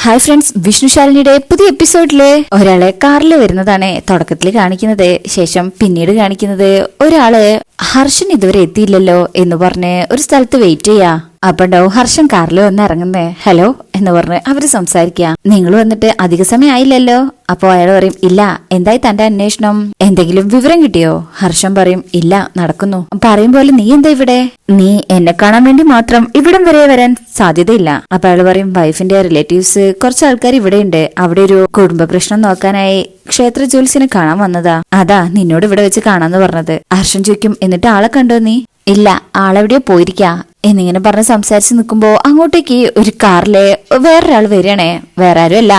Hi friends, വിഷ്ണുശാലിനിയുടെ പുതിയ എപ്പിസോഡില് ഒരാളെ കാറിൽ വരുന്നതാണ് തുടക്കത്തിൽ കാണിക്കുന്നത്. ശേഷം പിന്നീട് കാണിക്കുന്നത് ഒരാള് ഹർഷൻ ഇതുവരെ എത്തിയില്ലല്ലോ എന്ന് പറഞ്ഞ് ഒരു സ്ഥലത്ത് വെയിറ്റ് ചെയ്യാ. അപ്പണ്ടാവും ഹർഷൻ കാറിൽ വന്ന് ഇറങ്ങുന്നേ. ഹലോ എന്ന് പറഞ്ഞ് അവര് സംസാരിക്കുക. നിങ്ങൾ വന്നിട്ട് അധിക സമയം ആയില്ലല്ലോ. അപ്പൊ അയാൾ പറയും, ഇല്ല. എന്തായി തന്റെ അന്വേഷണം? എന്തെങ്കിലും വിവരം കിട്ടിയോ? ഹർഷൻ പറയും, ഇല്ല, നടക്കുന്നു. പറയും പോലെ നീ എന്താ ഇവിടെ? നീ എന്നെ കാണാൻ വേണ്ടി മാത്രം ഇവിടം വരെ വരാൻ സാധ്യതയില്ല. അപ്പൊ അയാൾ പറയും, വൈഫിന്റെ റിലേറ്റീവ്സ് കുറച്ച് ആൾക്കാർ ഇവിടെ ഉണ്ട്. അവിടെ ഒരു കുടുംബ പ്രശ്നം നോക്കാനായി ക്ഷേത്ര ജ്യോത്സ്യനെ കാണാൻ വന്നതാ. അതാ നിന്നോട് ഇവിടെ വെച്ച് കാണാന്ന് പറഞ്ഞത്. ഹർഷൻ ചോദിക്കും, എന്നിട്ട് ആളെ കണ്ടോ നീ? ഇല്ല, ആളെവിടെയോ പോയിരിക്കാ എന്നിങ്ങനെ പറഞ്ഞ് സംസാരിച്ച് നിൽക്കുമ്പോ അങ്ങോട്ടേക്ക് ഒരു കാറിലെ വേറൊരാൾ വരികയാണേ. വേറെ ആരും അല്ല,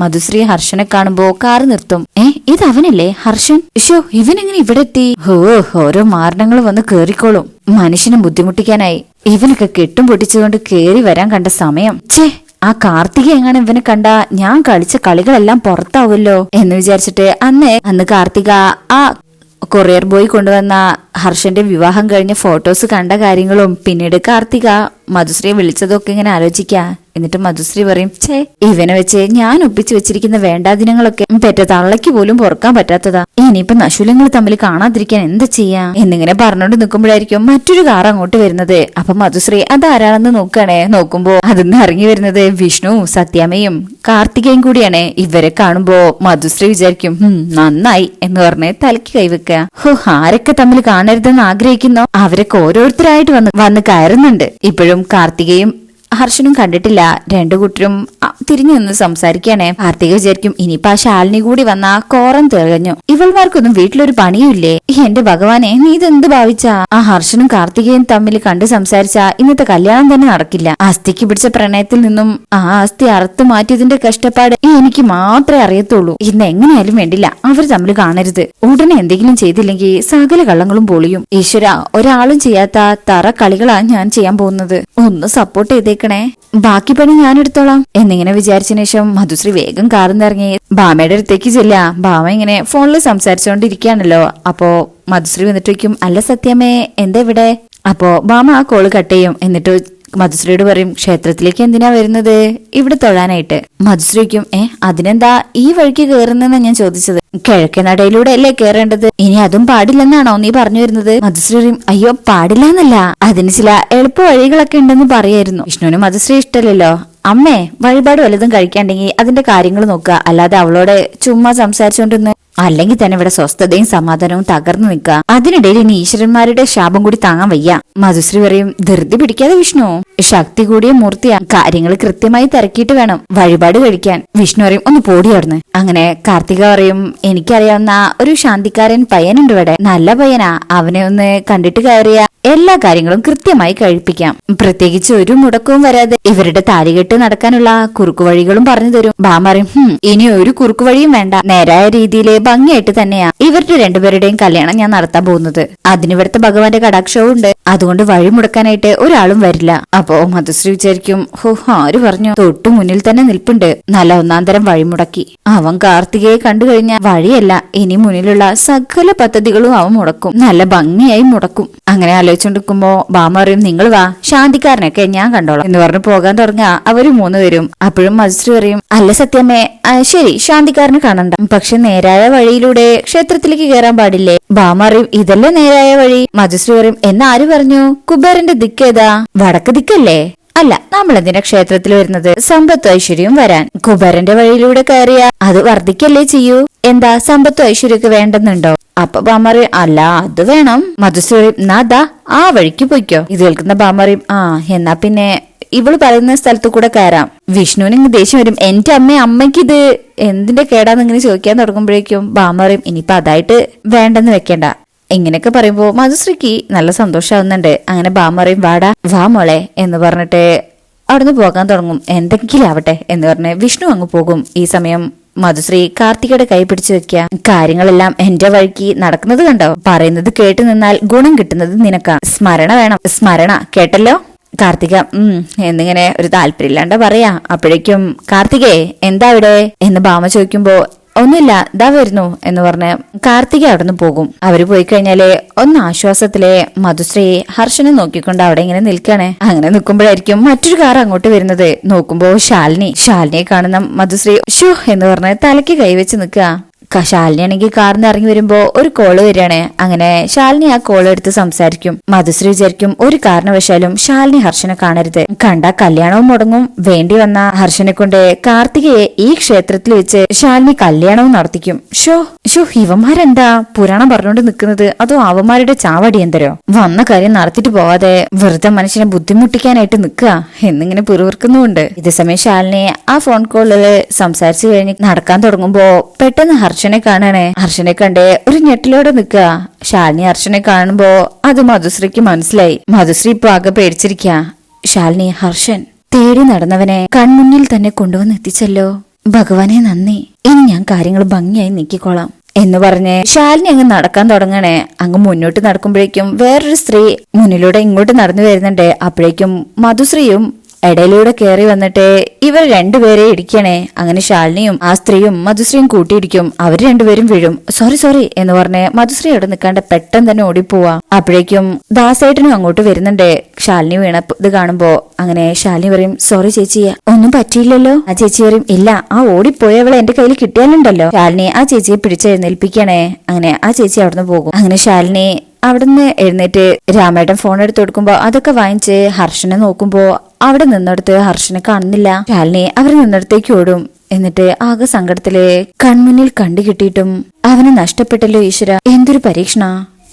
മധുശ്രീ ഹർഷനെ കാണുമ്പോ കാറ് നിർത്തും. ഇത് അവനല്ലേ ഹർഷൻ? ഷോ, ഇവനെങ്ങനെ ഇവിടെ എത്തി? ഓരോ മാരണങ്ങൾ വന്ന് കേറിക്കോളും. മനുഷ്യനെ ബുദ്ധിമുട്ടിക്കാനായി ഇവനൊക്കെ കെട്ടും പൊട്ടിച്ചുകൊണ്ട് കേറി വരാൻ കണ്ട സമയം. ആ കാർത്തിക എങ്ങനെ ഇവനെ കണ്ട ഞാൻ കളിച്ച കളികളെല്ലാം പുറത്താവുമല്ലോ എന്ന് വിചാരിച്ചിട്ട് അന്ന് കാർത്തിക ആ കൊറിയർ ബോയ് കൊണ്ടുവന്ന ഹർഷന്റെ വിവാഹം കഴിഞ്ഞ ഫോട്ടോസ് കണ്ട കാര്യങ്ങളും പിന്നീട് കാർത്തിക മധുശ്രീയെ വിളിച്ചതൊക്കെ ഇങ്ങനെ ആലോചിക്കാ. എന്നിട്ട് മധുശ്രീ പറയും, ഇവനെ വെച്ച് ഞാൻ ഒപ്പിച്ചു വെച്ചിരിക്കുന്ന വേണ്ടാദിനങ്ങളൊക്കെ പെറ്റ തള്ളയ്ക്ക് പോലും പൊറുക്കാൻ പറ്റാത്തതാ. ഇനിയിപ്പൊ നശൂലങ്ങൾ തമ്മിൽ കാണാതിരിക്കാൻ എന്താ ചെയ്യാ എന്നിങ്ങനെ പറഞ്ഞോണ്ട് നിൽക്കുമ്പോഴായിരിക്കും മറ്റൊരു കാർ അങ്ങോട്ട് വരുന്നത്. അപ്പൊ മധുശ്രീ അതാരാണെന്ന് നോക്കണേ. നോക്കുമ്പോ അതിന്ന് ഇറങ്ങി വരുന്നത് വിഷ്ണു, സത്യാമ്മയും കാർത്തികയും കൂടിയാണ്. ഇവരെ കാണുമ്പോ മധുശ്രീ വിചാരിക്കും, നന്നായി എന്ന് പറഞ്ഞ് തലയ്ക്ക് കൈവെക്ക. ആരൊക്കെ തമ്മിൽ കാണരുതെന്ന് ആഗ്രഹിക്കുന്നോ അവരൊക്കെ ഓരോരുത്തരായിട്ട് വന്ന് കയറുന്നുണ്ട്. ഇപ്പോഴും കാർത്തികയും ഹർഷനും കണ്ടിട്ടില്ല. രണ്ടു കൂട്ടരും തിരിഞ്ഞു നിന്ന് സംസാരിക്കുകയാണേ. കാർത്തിക വിചാരിക്കും, ഇനിയിപ്പോ ആ ശാലിനി കൂടി വന്ന കോറം തികഞ്ഞു. ഇവൾമാർക്കൊന്നും വീട്ടിലൊരു പണിയുമില്ലേ? എന്റെ ഭഗവാനെ, നീ ഇതെന്ത് ഭാവിച്ചാ? ആ ഹർഷനും കാർത്തികയും തമ്മിൽ കണ്ട് സംസാരിച്ച ഇന്നത്തെ കല്യാണം തന്നെ നടക്കില്ല. അസ്ഥിക്ക് പിടിച്ച പ്രണയത്തിൽ നിന്നും ആ അസ്ഥി അറുത്തു മാറ്റിയതിന്റെ കഷ്ടപ്പാട് എനിക്ക് മാത്രമേ അറിയത്തുള്ളൂ. ഇന്ന് എങ്ങനെയാലും വേണ്ടില്ല അവർ തമ്മിൽ കാണരുത്. ഉടനെ എന്തെങ്കിലും ചെയ്തില്ലെങ്കിൽ സകല കള്ളങ്ങളും പൊളിയും. ഈശ്വര, ഒരാളും ചെയ്യാത്ത തറ കളികളാ ഞാൻ ചെയ്യാൻ പോകുന്നത്. ഒന്ന് സപ്പോർട്ട് ചെയ്തേക്കണേ, ബാക്കി പണി ഞാൻ എടുത്തോളാം എന്നിങ്ങനെ വിചാരിച്ച ശേഷം മധുശ്രീ വേഗം കാറിന്നിറങ്ങി ഭാമയുടെ അടുത്തേക്ക് ചെല്ല. ഭാമ ഇങ്ങനെ ഫോണിൽ സംസാരിച്ചുകൊണ്ടിരിക്കുകയാണല്ലോ. അപ്പോ മധുശ്രീ വന്നിട്ട് വയ്ക്കും, അല്ല സത്യമേ, എന്താ ഇവിടെ? അപ്പോ ഭാമ ആ കോള് കട്ട് ചെയ്യും. എന്നിട്ട് മധുശ്രീയോട് പറയും, ക്ഷേത്രത്തിലേക്ക് എന്തിനാ വരുന്നത്? ഇവിടെ തൊഴാനായിട്ട്. മധുശ്രീക്കും, അതിനെന്താ ഈ വഴിക്ക് കേറുന്നെന്നാ ഞാൻ ചോദിച്ചത്. കിഴക്കേ നടയിലൂടെ അല്ലേ കേറേണ്ടത്? ഇനി അതും പാടില്ലെന്നാണോ നീ പറഞ്ഞു വരുന്നത്? മധുശ്രീ പറയും, അയ്യോ, പാടില്ലെന്നല്ല, അതിന് ചില എളുപ്പ വഴികളൊക്കെ ഉണ്ടെന്ന് പറയായിരുന്നു. വിഷ്ണുവിന് മധുശ്രീ ഇഷ്ടമല്ലല്ലോ. അമ്മേ, വഴിപാട് വല്ലതും കഴിക്കാണ്ടെങ്കിൽ അതിന്റെ കാര്യങ്ങൾ നോക്കുക, അല്ലാതെ അവളോട് ചുമ്മാ സംസാരിച്ചോണ്ടിരുന്ന് അല്ലെങ്കിൽ തന്നെ ഇവിടെ സ്വസ്ഥതയും സമാധാനവും തകർന്നു നിൽക്കുക. അതിനിടയിൽ ഇനി ഈശ്വരന്മാരുടെ ശാപം കൂടി താങ്ങാൻ വയ്യ. മധുശ്രീ പറയും, ധൃതി പിടിക്കാതെ വിഷ്ണു, ശക്തി കൂടിയ മൂർത്തിയാ, കാര്യങ്ങൾ കൃത്യമായി തിരക്കിയിട്ട് വേണം വഴിപാട് കഴിക്കാൻ. വിഷ്ണു പറയും, ഒന്ന് പോടിയാർന്ന്. അങ്ങനെ കാർത്തിക പറയും, എനിക്കറിയാവുന്ന ഒരു ശാന്തിക്കാരൻ പയ്യനുണ്ട് ഇവിടെ, നല്ല പയ്യനാ. അവനെ ഒന്ന് കണ്ടിട്ട് കയറിയ എല്ലാ കാര്യങ്ങളും കൃത്യമായി കഴിപ്പിക്കാം. പ്രത്യേകിച്ച് ഒരു മുടക്കവും വരാതെ ഇവരുടെ താലികെട്ട് നടക്കാനുള്ള കുറുക്കുവഴികളും പറഞ്ഞു തരും. ഭാമ പറയും, ഇനി ഒരു കുറുക്കുവഴിയും വേണ്ട, നേരായ രീതിയില് ഭംഗിയായിട്ട് തന്നെയാ ഇവരുടെ രണ്ടുപേരുടെയും കല്യാണം ഞാൻ നടത്താൻ പോകുന്നത്. അതിനിവിടുത്തെ ഭഗവാന്റെ കടാക്ഷവും ഉണ്ട്. അതുകൊണ്ട് വഴി മുടക്കാനായിട്ട് ഒരാളും വരില്ല. അപ്പോ മധുശ്രീ വിചാരിക്കും, ആര് പറഞ്ഞു? തൊട്ടു മുന്നിൽ തന്നെ നിൽപ്പുണ്ട് നല്ല ഒന്നാന്തരം വഴിമുടക്കി. അവൻ കാർത്തികയെ കണ്ടു കഴിഞ്ഞാൽ വഴിയല്ല, ഇനി മുന്നിലുള്ള സകല പദ്ധതികളും അവൻ മുടക്കും, നല്ല ഭംഗിയായി മുടക്കും. അങ്ങനെ ആലോചിച്ചോണ്ടിരിക്കുമ്പോ ഭാമ പറയും, നിങ്ങൾ വാ, ശാന്തിക്കാരനൊക്കെ ഞാൻ കണ്ടോളാം എന്ന് പറഞ്ഞ് പോകാൻ തുടങ്ങുക. അവര് മൂന്ന് പേരും. അപ്പോഴും മധുശ്രീ പറയും, അല്ല സത്യമേ, ശരി, ശാന്തിക്കാരനെ കാണണ്ട, പക്ഷെ നേരായ വഴിയിലൂടെ ക്ഷേത്രത്തിലേക്ക് കയറാൻ പാടില്ലേ? ഭാമ പറയും, ഇതല്ലേ നേരായ വഴി. മധുശ്രീ പറയും, എന്നാര് പറഞ്ഞു? കുബേരന്റെ ദിക്കേതാ? വടക്ക് ദിക്കല്ലേ? അല്ല, നമ്മൾ എന്തിനാ ക്ഷേത്രത്തിൽ വരുന്നത്? സമ്പത്തും ഐശ്വര്യവും വരാൻ. കുബേരന്റെ വഴിയിലൂടെ കയറിയ അത് വർദ്ധിക്കല്ലേ ചെയ്യൂ. എന്താ സമ്പത്തും ഐശ്വര്യമൊക്കെ വേണ്ടെന്നുണ്ടോ? അപ്പൊ ഭാമറി, അല്ല, അത് വേണം. മധുശ്രീ, നാദാ ആ വഴിക്ക് പോയിക്കോ. ഇത് കേൾക്കുന്ന ഭാമറിയും, എന്നാ പിന്നെ ഇവള് പറയുന്ന സ്ഥലത്ത് കൂടെ കയറാം. വിഷ്ണുവിന് ഇങ്ങ് ദേഷ്യം വരും, എന്റെ അമ്മയ്ക്ക് ഇത് എന്തിന്റെ കേടാന്ന് ഇങ്ങനെ ചോദിക്കാൻ തുടങ്ങുമ്പോഴേക്കും ഭാമറിയും, ഇനിയിപ്പൊ അതായിട്ട് വേണ്ടെന്ന് വെക്കണ്ട. ഇങ്ങനെയൊക്കെ പറയുമ്പോ മധുശ്രീക്ക് നല്ല സന്തോഷമാവുന്നുണ്ട്. അങ്ങനെ ഭാമറിയും, വാ മോളെ എന്ന് പറഞ്ഞിട്ട് അവിടുന്ന് പോകാൻ തുടങ്ങും. എന്തെങ്കിലും ആവട്ടെ എന്ന് പറഞ്ഞ് വിഷ്ണു അങ്ങ് പോകും. ഈ സമയം മധുശ്രീ കാർത്തികയുടെ കൈ പിടിച്ചു വെക്കുക. കാര്യങ്ങളെല്ലാം എന്റെ വഴിക്ക് നടക്കുന്നത് കണ്ടോ? പറയുന്നത് കേട്ടു നിന്നാൽ ഗുണം കിട്ടുന്നത് നിനക്കാ. സ്മരണ വേണം, സ്മരണ, കേട്ടല്ലോ? കാർത്തിക എന്നിങ്ങനെ ഒരു താല്പര്യമില്ലാണ്ട പറയാ. അപ്പോഴേക്കും കാർത്തികേ എന്താ ഇവിടെ എന്ന് ഭാമ ചോദിക്കുമ്പോ, ഒന്നുമില്ല ദാ വരുന്നു എന്ന് പറഞ്ഞ് കാർത്തിക അവിടെ നിന്ന് പോകും. അവര് പോയി കഴിഞ്ഞാല് ഒന്ന് ആശ്വാസത്തിലെ മധുശ്രീ ഹർഷനെ നോക്കിക്കൊണ്ട് അവിടെ ഇങ്ങനെ നിൽക്കാണ്. അങ്ങനെ നിൽക്കുമ്പോഴായിരിക്കും മറ്റൊരു കാർ അങ്ങോട്ട് വരുന്നത്. നോക്കുമ്പോ ശാലിനിയെ കാണുന്ന മധുശ്രീ ഷോ എന്ന് പറഞ്ഞ് തലയ്ക്ക് കൈവച്ച് നിൽക്കുക. ശാലിനി ആണെങ്കിൽ കാറിന്ന് ഇറങ്ങി വരുമ്പോ ഒരു കോള് വരികയാണ്. അങ്ങനെ ശാലിനി ആ കോൾ എടുത്ത് സംസാരിക്കും. മധുശ്രീ വിചാരിക്കും ഒരു കാരണവശാലും ശാലിനി ഹർഷനെ കാണരുത്, കണ്ട കല്യാണവും മുടങ്ങും. വേണ്ടി വന്ന ഹർഷനെ കൊണ്ട് കാർത്തികയെ ഈ ക്ഷേത്രത്തിൽ വെച്ച് ശാലിനി കല്യാണവും നടത്തിക്കും. ഷോ ഇവന്മാരെന്താ പുരാണം പറഞ്ഞുകൊണ്ട് നിൽക്കുന്നത്? അതോ അവന്മാരുടെ ചാവടി എന്തരോ? വന്ന കാര്യം നടത്തിട്ട് പോവാതെ വെറുതെ മനുഷ്യനെ ബുദ്ധിമുട്ടിക്കാനായിട്ട് നിൽക്കുക എന്നിങ്ങനെ പിറുവിറുക്കുന്നുണ്ട്. ഇതേസമയം ശാലിനി ആ ഫോൺ കോളില് സംസാരിച്ചു കഴിഞ്ഞ് നടക്കാൻ തുടങ്ങുമ്പോ പെട്ടെന്ന് ഹർഷനെ കാണാണ്. ഹർഷനെ കണ്ട് ഒരു ഞെട്ടിലോടെ നിൽക്കുക. ശാലിനി ഹർഷനെ കാണുമ്പോ അത് മധുശ്രീക്ക് മനസ്സിലായി. മധുശ്രീ ഇപ്പൊ ആകെ പേടിച്ചിരിക്കുക. ശാലിനി ഹർഷൻ തേടി നടന്നവനെ കൺമുന്നിൽ തന്നെ കൊണ്ടുവന്ന് എത്തിച്ചല്ലോ, ഭഗവാനെ നന്ദി, ഇനി ഞാൻ കാര്യങ്ങൾ ഭംഗിയായി നീക്കിക്കോളാം എന്ന് പറഞ്ഞ് ശാലിനി അങ്ങ് നടക്കാൻ തുടങ്ങണേ. അങ്ങ് മുന്നോട്ട് നടക്കുമ്പോഴേക്കും വേറൊരു സ്ത്രീ മുന്നിലൂടെ ഇങ്ങോട്ട് നടന്നു വരുന്നുണ്ട്. അപ്പോഴേക്കും മധുശ്രീയും ഇടയിലൂടെ കയറി വന്നിട്ട് ഇവർ രണ്ടുപേരെ ഇടിക്കണേ. അങ്ങനെ ശാലിനിയും ആ സ്ത്രീയും മധുശ്രീയും കൂട്ടിയിടിക്കും. അവര് രണ്ടുപേരും വീഴും. സോറി എന്ന് പറഞ്ഞ് മധുശ്രീ അവിടെ നിൽക്കാണ്ട് പെട്ടെന്ന് തന്നെ ഓടിപ്പോവാ. അപ്പോഴേക്കും ദാസേട്ടനും അങ്ങോട്ട് വരുന്നുണ്ട്. ശാലിനി വീണ ഇത് കാണുമ്പോ അങ്ങനെ ശാലിനി പറയും സോറി ചേച്ചി, ഒന്നും പറ്റിയില്ലല്ലോ. ആ ചേച്ചി പറയും ഇല്ല, ആ ഓടിപ്പോയവളെ എന്റെ കയ്യിൽ കിട്ടിയാലുണ്ടല്ലോ. ശാലിനി ആ ചേച്ചിയെ പിടിച്ചെഴുന്നേൽപ്പിക്കണേ. അങ്ങനെ ആ ചേച്ചി അവിടുന്ന് പോകും. അങ്ങനെ ശാലിനി അവിടുന്ന് എഴുന്നേറ്റ് രാമേട്ടൻ ഫോൺ എടുത്ത് കൊടുക്കുമ്പോ അതൊക്കെ വാങ്ങിച്ച് ഹർഷനെ നോക്കുമ്പോ അവിടെ നിന്നെടുത്ത് ഹർഷനെ കാണുന്നില്ല. ശാലിനി അവർ നിന്നെടുത്തേക്ക് ഓടും. എന്നിട്ട് ആകെ സങ്കടത്തില് കൺമുന്നിൽ കണ്ടു കിട്ടിയിട്ടും അവന് നഷ്ടപ്പെട്ടല്ലോ ഈശ്വര, എന്തൊരു പരീക്ഷണ.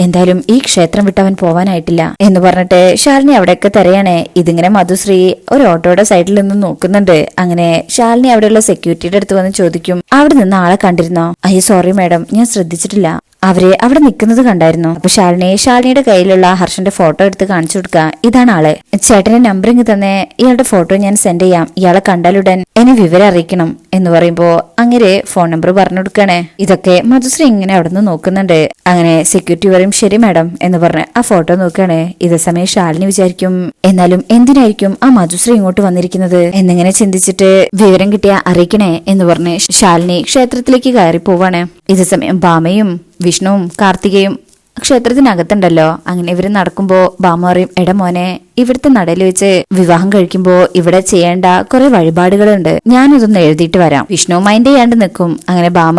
എന്തായാലും ഈ ക്ഷേത്രം വിട്ടവൻ പോവാനായിട്ടില്ല എന്ന് പറഞ്ഞിട്ട് ശാലിനി അവിടെയൊക്കെ തിരയാണേ. ഇതിങ്ങനെ മധുശ്രീ ഒരു ഓട്ടോയുടെ സൈഡിൽ നിന്ന് നോക്കുന്നുണ്ട്. അങ്ങനെ ശാലിനി അവിടെയുള്ള സെക്യൂരിറ്റിയുടെ അടുത്ത് വന്ന് ചോദിക്കും അവിടെ നിന്ന് ആളെ കണ്ടിരുന്നോ? അയ്യോ സോറി മാഡം, ഞാൻ ശ്രദ്ധിച്ചിട്ടില്ല, അവരെ അവിടെ നിൽക്കുന്നത് കണ്ടായിരുന്നു. അപ്പൊ ശാലിനിയുടെ കയ്യിലുള്ള ഹർഷന്റെ ഫോട്ടോ എടുത്ത് കാണിച്ചു കൊടുക്കുക. ഇതാണ് ആള്, ചേട്ടന്റെ നമ്പർ ഇങ്ങ് തന്നെ, ഇയാളുടെ ഫോട്ടോ ഞാൻ സെൻഡ് ചെയ്യാം, ഇയാളെ കണ്ടാലുടൻ എന്നെ വിവരം അറിയിക്കണം എന്ന് പറയുമ്പോ അങ്ങനെ ഫോൺ നമ്പർ പറഞ്ഞു കൊടുക്കണേ. ഇതൊക്കെ മധുശ്രീ ഇങ്ങനെ അവിടെ നിന്ന് നോക്കുന്നുണ്ട്. അങ്ങനെ സെക്യൂരിറ്റി പറയും ശരി മാഡം എന്ന് പറഞ്ഞ് ആ ഫോട്ടോ നോക്കുകയാണ്. ഇതേ സമയം ശാലിനി വിചാരിക്കും എന്നാലും എന്തിനായിരിക്കും ആ മധുശ്രീ ഇങ്ങോട്ട് വന്നിരിക്കുന്നത് എന്നിങ്ങനെ ചിന്തിച്ചിട്ട് വിവരം കിട്ടിയ അറിയിക്കണേ എന്ന് പറഞ്ഞ് ശാലിനി ക്ഷേത്രത്തിലേക്ക് കയറി പോവാണ്. ഇതേ സമയം ഭാമയും വിഷ്ണുവും കാർത്തികയും ക്ഷേത്രത്തിനകത്തുണ്ടല്ലോ. അങ്ങനെ ഇവര് നടക്കുമ്പോ ഭാമ പറയും എടാ മോനെ, ഇവിടുത്തെ നടയിൽ വെച്ച് വിവാഹം കഴിക്കുമ്പോ ഇവിടെ ചെയ്യേണ്ട കുറെ വഴിപാടുകളുണ്ട്, ഞാനതൊന്ന് എഴുതിയിട്ട് വരാം. വിഷ്ണു മൈൻഡ് ചെയ്യാണ്ട് നിൽക്കും. അങ്ങനെ ഭാമ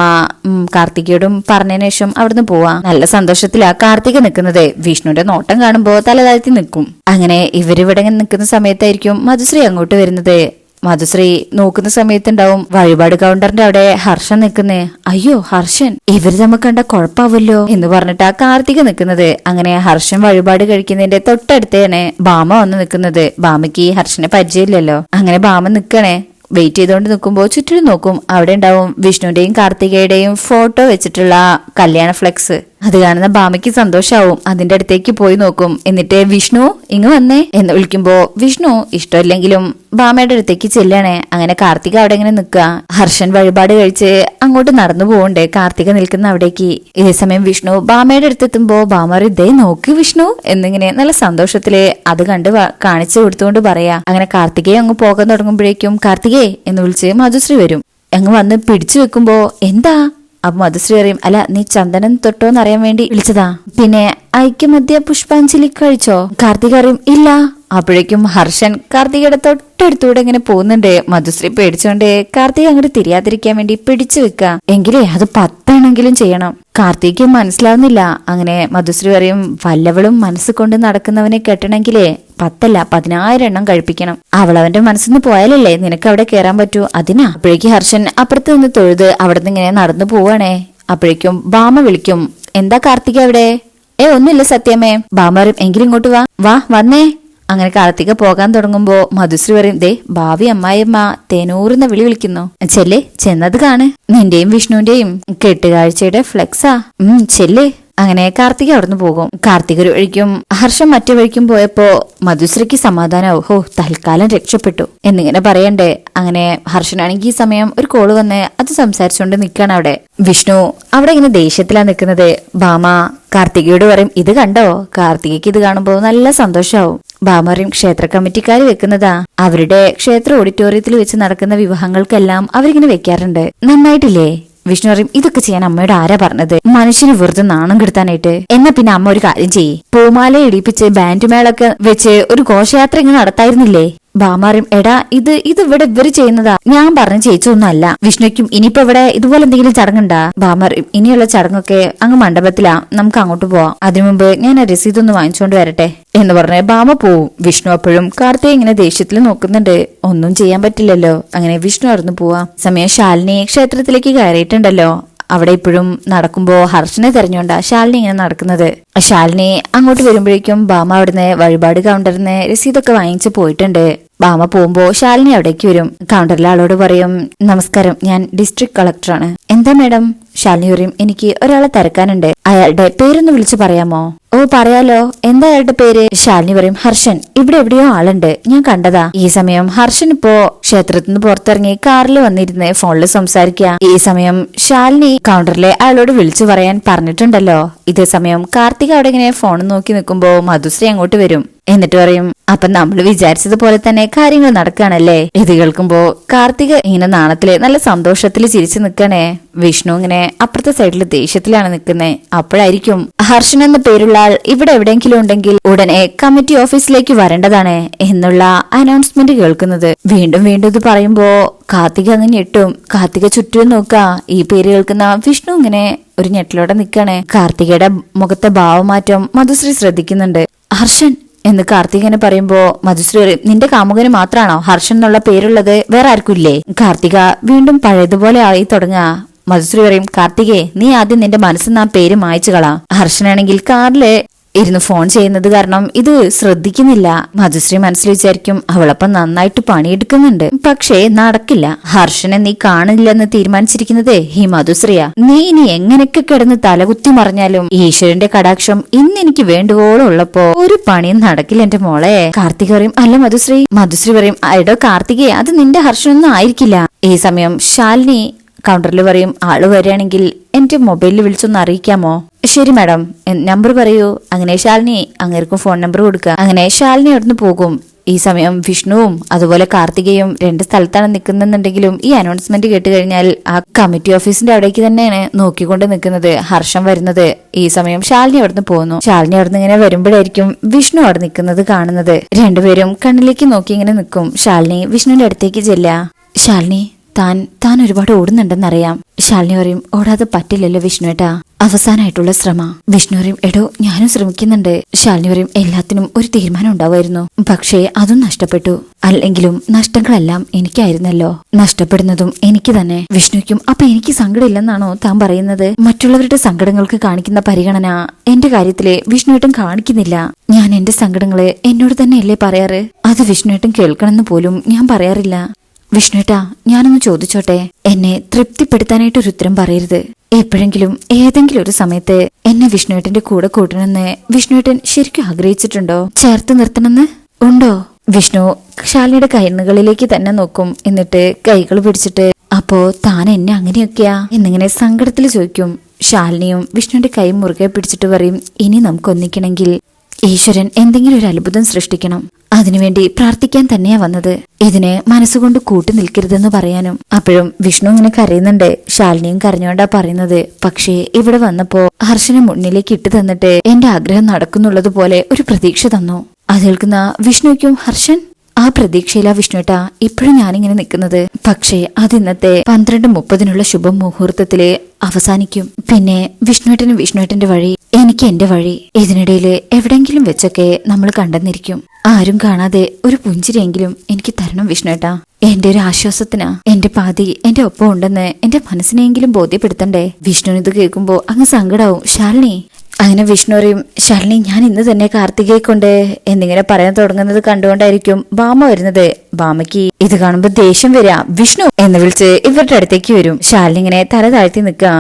കാർത്തികയോടും പറഞ്ഞതിന് ശേഷം അവിടുന്ന് പോവാ. നല്ല സന്തോഷത്തിലാ കാർത്തിക നിൽക്കുന്നത്. വിഷ്ണുവിന്റെ നോട്ടം കാണുമ്പോ തലതാഴ്ത്തി നിൽക്കും. അങ്ങനെ ഇവരിവിടെ നിൽക്കുന്ന സമയത്തായിരിക്കും മധുശ്രീ അങ്ങോട്ട് വരുന്നത്. മധുശ്രീ നോക്കുന്ന സമയത്തുണ്ടാവും വഴിപാട് കൗണ്ടറിന്റെ അവിടെ ഹർഷൻ നിൽക്കുന്നേ. അയ്യോ ഹർഷൻ, ഇവര് തമ്മിൽ കണ്ട കുഴപ്പാവല്ലോ എന്ന് പറഞ്ഞിട്ടാ കാർത്തിക നിൽക്കുന്നത്. അങ്ങനെ ഹർഷൻ വഴിപാട് കഴിക്കുന്നതിന്റെ തൊട്ടടുത്താണ് ഭാമ വന്ന് നിൽക്കുന്നത്. ഭാമയ്ക്ക് ഹർഷനെ പരിചയമില്ലല്ലോ. അങ്ങനെ ഭാമ നിൽക്കണേ. വെയിറ്റ് ചെയ്തുകൊണ്ട് നിൽക്കുമ്പോൾ ചുറ്റിലും നോക്കും. അവിടെ ഉണ്ടാവും വിഷ്ണുവിന്റെയും കാർത്തികയുടെയും ഫോട്ടോ വെച്ചിട്ടുള്ള കല്യാണ ഫ്ലെക്സ്. അത് കാണുന്ന ഭാമയ്ക്ക് സന്തോഷാവും. അതിന്റെ അടുത്തേക്ക് പോയി നോക്കും. എന്നിട്ട് വിഷ്ണു ഇങ്ങ് വന്നേ എന്ന് വിളിക്കുമ്പോ വിഷ്ണു ഇഷ്ടമില്ലെങ്കിലും ഭാമയുടെ അടുത്തേക്ക് ചെല്ലണേ. അങ്ങനെ കാർത്തിക അവിടെ ഇങ്ങനെ നിൽക്കുക. ഹർഷൻ വഴിപാട് കഴിച്ച് അങ്ങോട്ട് നടന്നു പോകണ്ടേ കാർത്തിക നിൽക്കുന്ന അവിടേക്ക്. ഇതേസമയം വിഷ്ണു ഭാമയുടെ അടുത്തെത്തുമ്പോ ഭാമ ഇതേ നോക്ക് വിഷ്ണു എന്നിങ്ങനെ നല്ല സന്തോഷത്തില് അത് കണ്ട് കാണിച്ചു കൊടുത്തുകൊണ്ട് പറയാ. അങ്ങനെ കാർത്തികയെ അങ്ങ് പോകാൻ തുടങ്ങുമ്പോഴേക്കും കാർത്തികേ എന്ന് വിളിച്ച് മധുശ്രീ വരും. അങ്ങ് വന്ന് പിടിച്ചു വെക്കുമ്പോ എന്താ? അപ്പൊ മധുശ്രീ അറിയും അല്ല നീ ചന്ദനം തൊട്ടോന്ന് അറിയാൻ വേണ്ടി വിളിച്ചതാ. പിന്നെ ഐക്യമധ്യ പുഷ്പാഞ്ജലി കഴിച്ചോ? കാർത്തിക അറിയും ഇല്ല. അപ്പോഴേക്കും ഹർഷൻ കാർത്തികയുടെ തൊട്ടടുത്തൂടെ ഇങ്ങനെ പോകുന്നുണ്ട്. മധുശ്രീ പേടിച്ചോണ്ട് കാർത്തിക അങ്ങോട്ട് തിരിയാതിരിക്കാൻ വേണ്ടി പിടിച്ചു വെക്കുക. എങ്കിലേ അത് 10 ചെയ്യണം. കാർത്തിക് മനസ്സിലാവുന്നില്ല. അങ്ങനെ മധുശ്രീ പറയും വല്ലവളും മനസ്സ് കൊണ്ട് നടക്കുന്നവനെ കെട്ടണമെങ്കിലേ 10 അല്ല 10,000 കഴിപ്പിക്കണം. അവളവന്റെ മനസ്സിന്ന് പോയാലല്ലേ നിനക്ക് അവിടെ കേറാൻ പറ്റൂ, അതിനാ. അപ്പോഴേക്കും ഹർഷൻ അപ്പുറത്ത് നിന്ന് തൊഴുത് അവിടെ നിന്ന് ഇങ്ങനെ നടന്നു പോവാണേ. അപ്പോഴേക്കും ഭാമ വിളിക്കും എന്താ കാർത്തിക അവിടെ? ഒന്നുമില്ല സത്യമേ. ഭാമ പറയും എങ്കിലും ഇങ്ങോട്ട് വാ വന്നേ. അങ്ങനെ കാർത്തിക പോകാൻ തുടങ്ങുമ്പോ മധുശ്രീ പറയും ദേ ഭാവി അമ്മായിയമ്മ തേനൂർന്ന വിളിക്കുന്നു, ചെല്ലേ ചെന്നത് കാണ്, നിന്റെയും വിഷ്ണുവിന്റെയും കെട്ടുകാഴ്ചയുടെ ഫ്ലെക്സാ, ചെല്ലേ. അങ്ങനെ കാർത്തിക അവിടുന്ന് പോകും. കാർത്തിക ഒരു വഴിക്കും ഹർഷം മറ്റു വഴിക്കും പോയപ്പോ മധുശ്രീക്ക് സമാധാനാവും. ഹോ തൽക്കാലം രക്ഷപ്പെട്ടു എന്നിങ്ങനെ പറയണ്ടേ. അങ്ങനെ ഹർഷനാണെങ്കിൽ ഈ സമയം ഒരു കോള് വന്ന് അത് സംസാരിച്ചുകൊണ്ട് നിൽക്കാണ് അവിടെ. വിഷ്ണു അവിടെ ഇങ്ങനെ ദേഷ്യത്തിലാ നിൽക്കുന്നത്. ഭാമ കാർത്തികയോട് പറയും ഇത് കണ്ടോ? കാർത്തികയ്ക്ക് ഇത് കാണുമ്പോ നല്ല സന്തോഷാവും. ഭാമ പറയും ക്ഷേത്ര കമ്മിറ്റിക്കാര് വെക്കുന്നതാ, അവരുടെ ക്ഷേത്ര ഓഡിറ്റോറിയത്തിൽ വെച്ച് നടക്കുന്ന വിവാഹങ്ങൾക്കെല്ലാം അവരിങ്ങനെ വെക്കാറുണ്ട്, നന്നായിട്ടില്ലേ? വിഷ്ണു പറയും ഇതൊക്കെ ചെയ്യാൻ അമ്മയോട് ആരാ പറഞ്ഞത്? മനുഷ്യന് വെറുതെ നാണം കെടുത്താനായിട്ട്. എന്നാ പിന്നെ അമ്മ ഒരു കാര്യം ചെയ്യ്, പൂമാല ഇടിപ്പിച്ച് ബാൻഡ് മേളൊക്കെ വെച്ച് ഒരു ഘോഷയാത്ര ഇങ്ങനെ നടത്തായിരുന്നില്ലേ? ഭാമാറിയും എടാ ഇത് ഇവിടെ ഇവര് ചെയ്യുന്നതാ, ഞാൻ പറഞ്ഞ ചേച്ചൊന്നും അല്ല. വിഷ്ണുക്കും ഇനിയിപ്പോ ഇവിടെ ഇതുപോലെ എന്തെങ്കിലും ചടങ്ങുണ്ടാ? ഭാമാറിയും ഇനിയുള്ള ചടങ്ങൊക്കെ അങ്ങ് മണ്ഡപത്തിലാ, നമുക്ക് അങ്ങോട്ട് പോവാം. അതിനു മുമ്പ് ഞാൻ ആ രസീത് ഒന്ന് വാങ്ങിച്ചോണ്ട് വരട്ടെ എന്ന് പറഞ്ഞ് ഭാമ പോവും. വിഷ്ണു അപ്പോഴും കാർത്തിക് ഇങ്ങനെ ദേഷ്യത്തിൽ നോക്കുന്നുണ്ട്. ഒന്നും ചെയ്യാൻ പറ്റില്ലല്ലോ. അങ്ങനെ വിഷ്ണു അറിഞ്ഞു പോവാ. സമയം ശാലിനി ക്ഷേത്രത്തിലേക്ക് കയറിയിട്ടുണ്ടല്ലോ. അവിടെ ഇപ്പോഴും നടക്കുമ്പോ ഹർഷനെ തെരഞ്ഞോണ്ടാ ശാലിനി ഇങ്ങനെ നടക്കുന്നത്. ശാലിനി അങ്ങോട്ട് വരുമ്പോഴേക്കും ഭാമ അവിടുന്ന് വഴിപാട് കൗണ്ടറിന്ന് രസീതൊക്കെ വാങ്ങിച്ചു പോയിട്ടുണ്ട്. ഭാമ പോകുമ്പോ ശാലിനി അവിടേക്ക് വരും. കൗണ്ടറിലെ ആളോട് പറയും നമസ്കാരം, ഞാൻ ഡിസ്ട്രിക്ട് കളക്ടറാണ്. എന്താ മാഡം? ശാലിനി പറയും എനിക്ക് ഒരാളെ തിരക്കാനുണ്ട്, അയാളുടെ പേരൊന്ന് വിളിച്ചു പറയാമോ? ഓ പറയാലോ, എന്താ അയാളുടെ പേര്? ശാലിനി പറയും ഹർഷൻ. ഇവിടെ എവിടെയോ ആളുണ്ട്, ഞാൻ കണ്ടതാ. ഈ സമയം ഹർഷൻ ഇപ്പോ ക്ഷേത്രത്തിൽ നിന്ന് പുറത്തിറങ്ങി കാറിൽ വന്നിരുന്ന് ഫോണിൽ സംസാരിക്കുക. ഈ സമയം ശാലിനി കൗണ്ടറിലെ അയാളോട് വിളിച്ചു പറയാൻ പറഞ്ഞിട്ടുണ്ടല്ലോ. ഇതേ സമയം കാർത്തിക് അവിടെ ഇങ്ങനെ ഫോൺ നോക്കി നിൽക്കുമ്പോ മധുശ്രീ അങ്ങോട്ട് വരും. എന്നിട്ട് പറയും അപ്പൊ നമ്മൾ വിചാരിച്ചതുപോലെ തന്നെ കാര്യങ്ങൾ നടക്കുകയാണല്ലേ. ഇത് കേൾക്കുമ്പോ കാർത്തിക് ഇങ്ങനെ നാണത്തില് നല്ല സന്തോഷത്തില് ചിരിച്ചു നിൽക്കണേ. വിഷ്ണു ഇങ്ങനെ അപ്പുറത്തെ സൈഡില് ദേഷ്യത്തിലാണ് നിൽക്കുന്നത്. അപ്പോഴായിരിക്കും ഹർഷൻ എന്ന പേരുള്ള ആൾ ഇവിടെ എവിടെയെങ്കിലും ഉണ്ടെങ്കിൽ ഉടനെ കമ്മിറ്റി ഓഫീസിലേക്ക് വരേണ്ടതാണ് എന്നുള്ള അനൗൺസ്മെന്റ് കേൾക്കുന്നത്. വീണ്ടും വീണ്ടും ഇത് പറയുമ്പോ കാർത്തിക അങ്ങ് ഞെട്ടും. കാർത്തിക ചുറ്റും നോക്കാ. ഈ പേര് കേൾക്കുന്ന വിഷ്ണു ഇങ്ങനെ ഒരു ഞെട്ടിലോടെ നിൽക്കാണ്. കാർത്തികയുടെ മുഖത്തെ ഭാവമാറ്റം മധുശ്രീ ശ്രദ്ധിക്കുന്നുണ്ട്. ഹർഷൻ എന്ന് കാർത്തികനെ പറയുമ്പോ മധുശ്രീ നിന്റെ കാമുകന് മാത്രാണോ ഹർഷൻ എന്നുള്ള പേരുള്ളത്? വേറെ ആർക്കും ഇല്ലേ? കാർത്തിക വീണ്ടും പഴയതുപോലെ ആയി തുടങ്ങാ. മധുശ്രീ പറയും കാർത്തികേ, നീ ആദ്യം നിന്റെ മനസ്സിൽ ആ പേര് മായ്ച്ചു കളാ. ഹർഷനാണെങ്കിൽ കാറില് ഇരുന്ന് ഫോൺ ചെയ്യുന്നത് കാരണം ഇത് ശ്രദ്ധിക്കുന്നില്ല. മധുശ്രീ മനസ്സിൽ വിചാരിക്കും അവളപ്പം നന്നായിട്ട് പണിയെടുക്കുന്നുണ്ട്. പക്ഷേ നടക്കില്ല. ഹർഷനെ നീ കാണില്ലെന്ന് തീരുമാനിച്ചിരിക്കുന്നത് ഈ മധുശ്രീയാ. നീ ഇനി എങ്ങനെയൊക്കെ കിടന്ന് തലകുത്തി മറിഞ്ഞാലും ഈശ്വരന്റെ കടാക്ഷം ഇന്ന് എനിക്ക് വേണ്ടുവോളം ഉള്ളപ്പോ ഒരു പണിയും നടക്കില്ല എന്റെ മോളെ. കാർത്തിക് പറയും അല്ല മധുശ്രീ. മധുശ്രീ പറയും എടോ കാർത്തികേ, അത് നിന്റെ ഹർഷനൊന്നും ആയിരിക്കില്ല. ഈ സമയം ശാലിനി കൗണ്ടറിൽ പറയും ആള് വരികയാണെങ്കിൽ എന്റെ മൊബൈലിൽ വിളിച്ചൊന്ന് അറിയിക്കാമോ? ശരി മാഡം, നമ്പർ പറയൂ. അങ്ങനെ ശാലിനി അങ്ങേർക്കും ഫോൺ നമ്പർ കൊടുക്കുക. അങ്ങനെ ശാലിനി അവിടുന്ന് പോകും. ഈ സമയം വിഷ്ണുവും അതുപോലെ കാർത്തികയും രണ്ട് സ്ഥലത്താണ് നിൽക്കുന്നുണ്ടെങ്കിലും ഈ അനൗൺസ്മെന്റ് കേട്ട് കഴിഞ്ഞാൽ ആ കമ്മിറ്റി ഓഫീസിന്റെ അവിടേക്ക് തന്നെയാണ് നോക്കിക്കൊണ്ട് നിൽക്കുന്നത് ഹർഷൻ വരുന്നത്. ഈ സമയം ശാലിനി അവിടുന്ന് പോകുന്നു. ശാലിനി അവിടുന്ന് ഇങ്ങനെ വരുമ്പോഴായിരിക്കും വിഷ്ണു അവിടെ നിൽക്കുന്നത് കാണുന്നത്. രണ്ടുപേരും കണ്ണിലേക്ക് നോക്കി ഇങ്ങനെ നിൽക്കും. ശാലിനി വിഷ്ണുവിന്റെ അടുത്തേക്ക് ചെല്ലാ. ശാലിനി താൻ ഒരുപാട് ഓടുന്നുണ്ടെന്നറിയാം. ശാലിനി പറയും ഓടാതെ പറ്റില്ലല്ലോ വിഷ്ണുവേട്ടാ, അവസാനമായിട്ടുള്ള ശ്രമ. വിഷ്ണു പറയും എടോ ഞാനും ശ്രമിക്കുന്നുണ്ട്. ശാലിനി പറയും എല്ലാത്തിനും ഒരു തീരുമാനം ഉണ്ടാവുമായിരുന്നു, പക്ഷേ അതും നഷ്ടപ്പെട്ടു. അല്ലെങ്കിലും നഷ്ടങ്ങളെല്ലാം എനിക്കായിരുന്നല്ലോ, നഷ്ടപ്പെടുന്നതും എനിക്ക് തന്നെ. വിഷ്ണുക്കും അപ്പൊ എനിക്ക് സങ്കടമില്ലെന്നാണോ താൻ പറയുന്നത്? മറ്റുള്ളവരുടെ സങ്കടങ്ങൾക്ക് കാണിക്കുന്ന പരിഗണന എന്റെ കാര്യത്തില് വിഷ്ണുവേട്ടൻ കാണിക്കുന്നില്ല. ഞാൻ എന്റെ സങ്കടങ്ങള് എന്നോട് തന്നെയല്ലേ പറയാറ്? അത് വിഷ്ണുവേട്ടൻ കേൾക്കണമെന്ന് പോലും ഞാൻ പറയാറില്ല. വിഷ്ണുവേട്ടാ ഞാനൊന്ന് ചോദിച്ചോട്ടെ, എന്നെ തൃപ്തിപ്പെടുത്താനായിട്ട് ഒരു ഉത്തരം പറയരുത്. എപ്പോഴെങ്കിലും ഏതെങ്കിലും ഒരു സമയത്ത് എന്നെ വിഷ്ണുവേട്ടന്റെ കൂടെ കൂട്ടണമെന്ന് വിഷ്ണുവേട്ടൻ ശരിക്കും ആഗ്രഹിച്ചിട്ടുണ്ടോ? ചേർത്ത് നിർത്തണമെന്ന് ഉണ്ടോ? വിഷ്ണു ശാലിനിയുടെ കൈകളിലേക്ക് തന്നെ നോക്കും. എന്നിട്ട് കൈകൾ പിടിച്ചിട്ട് അപ്പോ താൻ എന്നെ അങ്ങനെയൊക്കെയാ എന്നിങ്ങനെ സങ്കടത്തിൽ ചോദിക്കും. ശാലിനിയും വിഷ്ണുവിന്റെ കൈ മുറുകെ പിടിച്ചിട്ട് പറയും ഇനി നമുക്കൊന്നിക്കണമെങ്കിൽ ഈശ്വരൻ എന്തെങ്കിലും ഒരു അത്ഭുതം സൃഷ്ടിക്കണം. അതിനുവേണ്ടി പ്രാർത്ഥിക്കാൻ തന്നെയാ വന്നത്. ഇതിന് മനസ്സുകൊണ്ട് കൂട്ടി നിൽക്കരുതെന്ന് പറയാനും. അപ്പോഴും വിഷ്ണു ഇങ്ങനെ കരയുന്നുണ്ട്. ശാലിനിയും കരഞ്ഞോണ്ടാ പറയുന്നത്. പക്ഷേ ഇവിടെ വന്നപ്പോ ഹർഷനെ മുന്നിലേക്ക് ഇട്ട് തന്നിട്ട് എന്റെ ആഗ്രഹം നടക്കുന്നുള്ളത് പോലെ ഒരു പ്രതീക്ഷ തന്നു. അത് കേൾക്കുന്ന വിഷ്ണുക്കും ഹർഷൻ ആ പ്രതീക്ഷയിലാ വിഷ്ണുട്ടാ ഇപ്പോഴും ഞാനിങ്ങനെ നിൽക്കുന്നത്. പക്ഷേ അത് ഇന്നത്തെ 12:30 ശുഭമുഹൂർത്തത്തില് അവസാനിക്കും. പിന്നെ വിഷ്ണുവേട്ടന്റെ വഴി, എനിക്ക് എന്റെ വഴി. ഇതിനിടയില് എവിടെങ്കിലും വെച്ചൊക്കെ നമ്മൾ കണ്ടെന്നിരിക്കും. ആരും കാണാതെ ഒരു പുഞ്ചിരിയെങ്കിലും എനിക്ക് തരണം വിഷ്ണുവേട്ടാ. എന്റെ ഒരു ആശ്വാസത്തിനാ എന്റെ പാതി എന്റെ ഒപ്പം ഉണ്ടെന്ന് എന്റെ മനസ്സിനെങ്കിലും ബോധ്യപ്പെടുത്തണ്ടേ. വിഷ്ണുവിന് ഇത് കേൾക്കുമ്പോ അങ്ങ് സങ്കടാവും. ശാലിനി അങ്ങനെ വിഷ്ണു പറയും ശാലിനി ഞാൻ ഇന്ന് തന്നെ കാർത്തികയെ കൊണ്ട് എന്നിങ്ങനെ പറയാൻ തുടങ്ങുന്നത് കണ്ടുകൊണ്ടായിരിക്കും ഭാമ വരുന്നത്. ഭാമയ്ക്ക് ഇത് കാണുമ്പോ ദേഷ്യം വരിക. വിഷ്ണു എന്ന് വിളിച്ച് ഇവരുടെ അടുത്തേക്ക് വരും. ശാലിനി ഇങ്ങനെ തല താഴ്ത്തി നിൽക്കുക.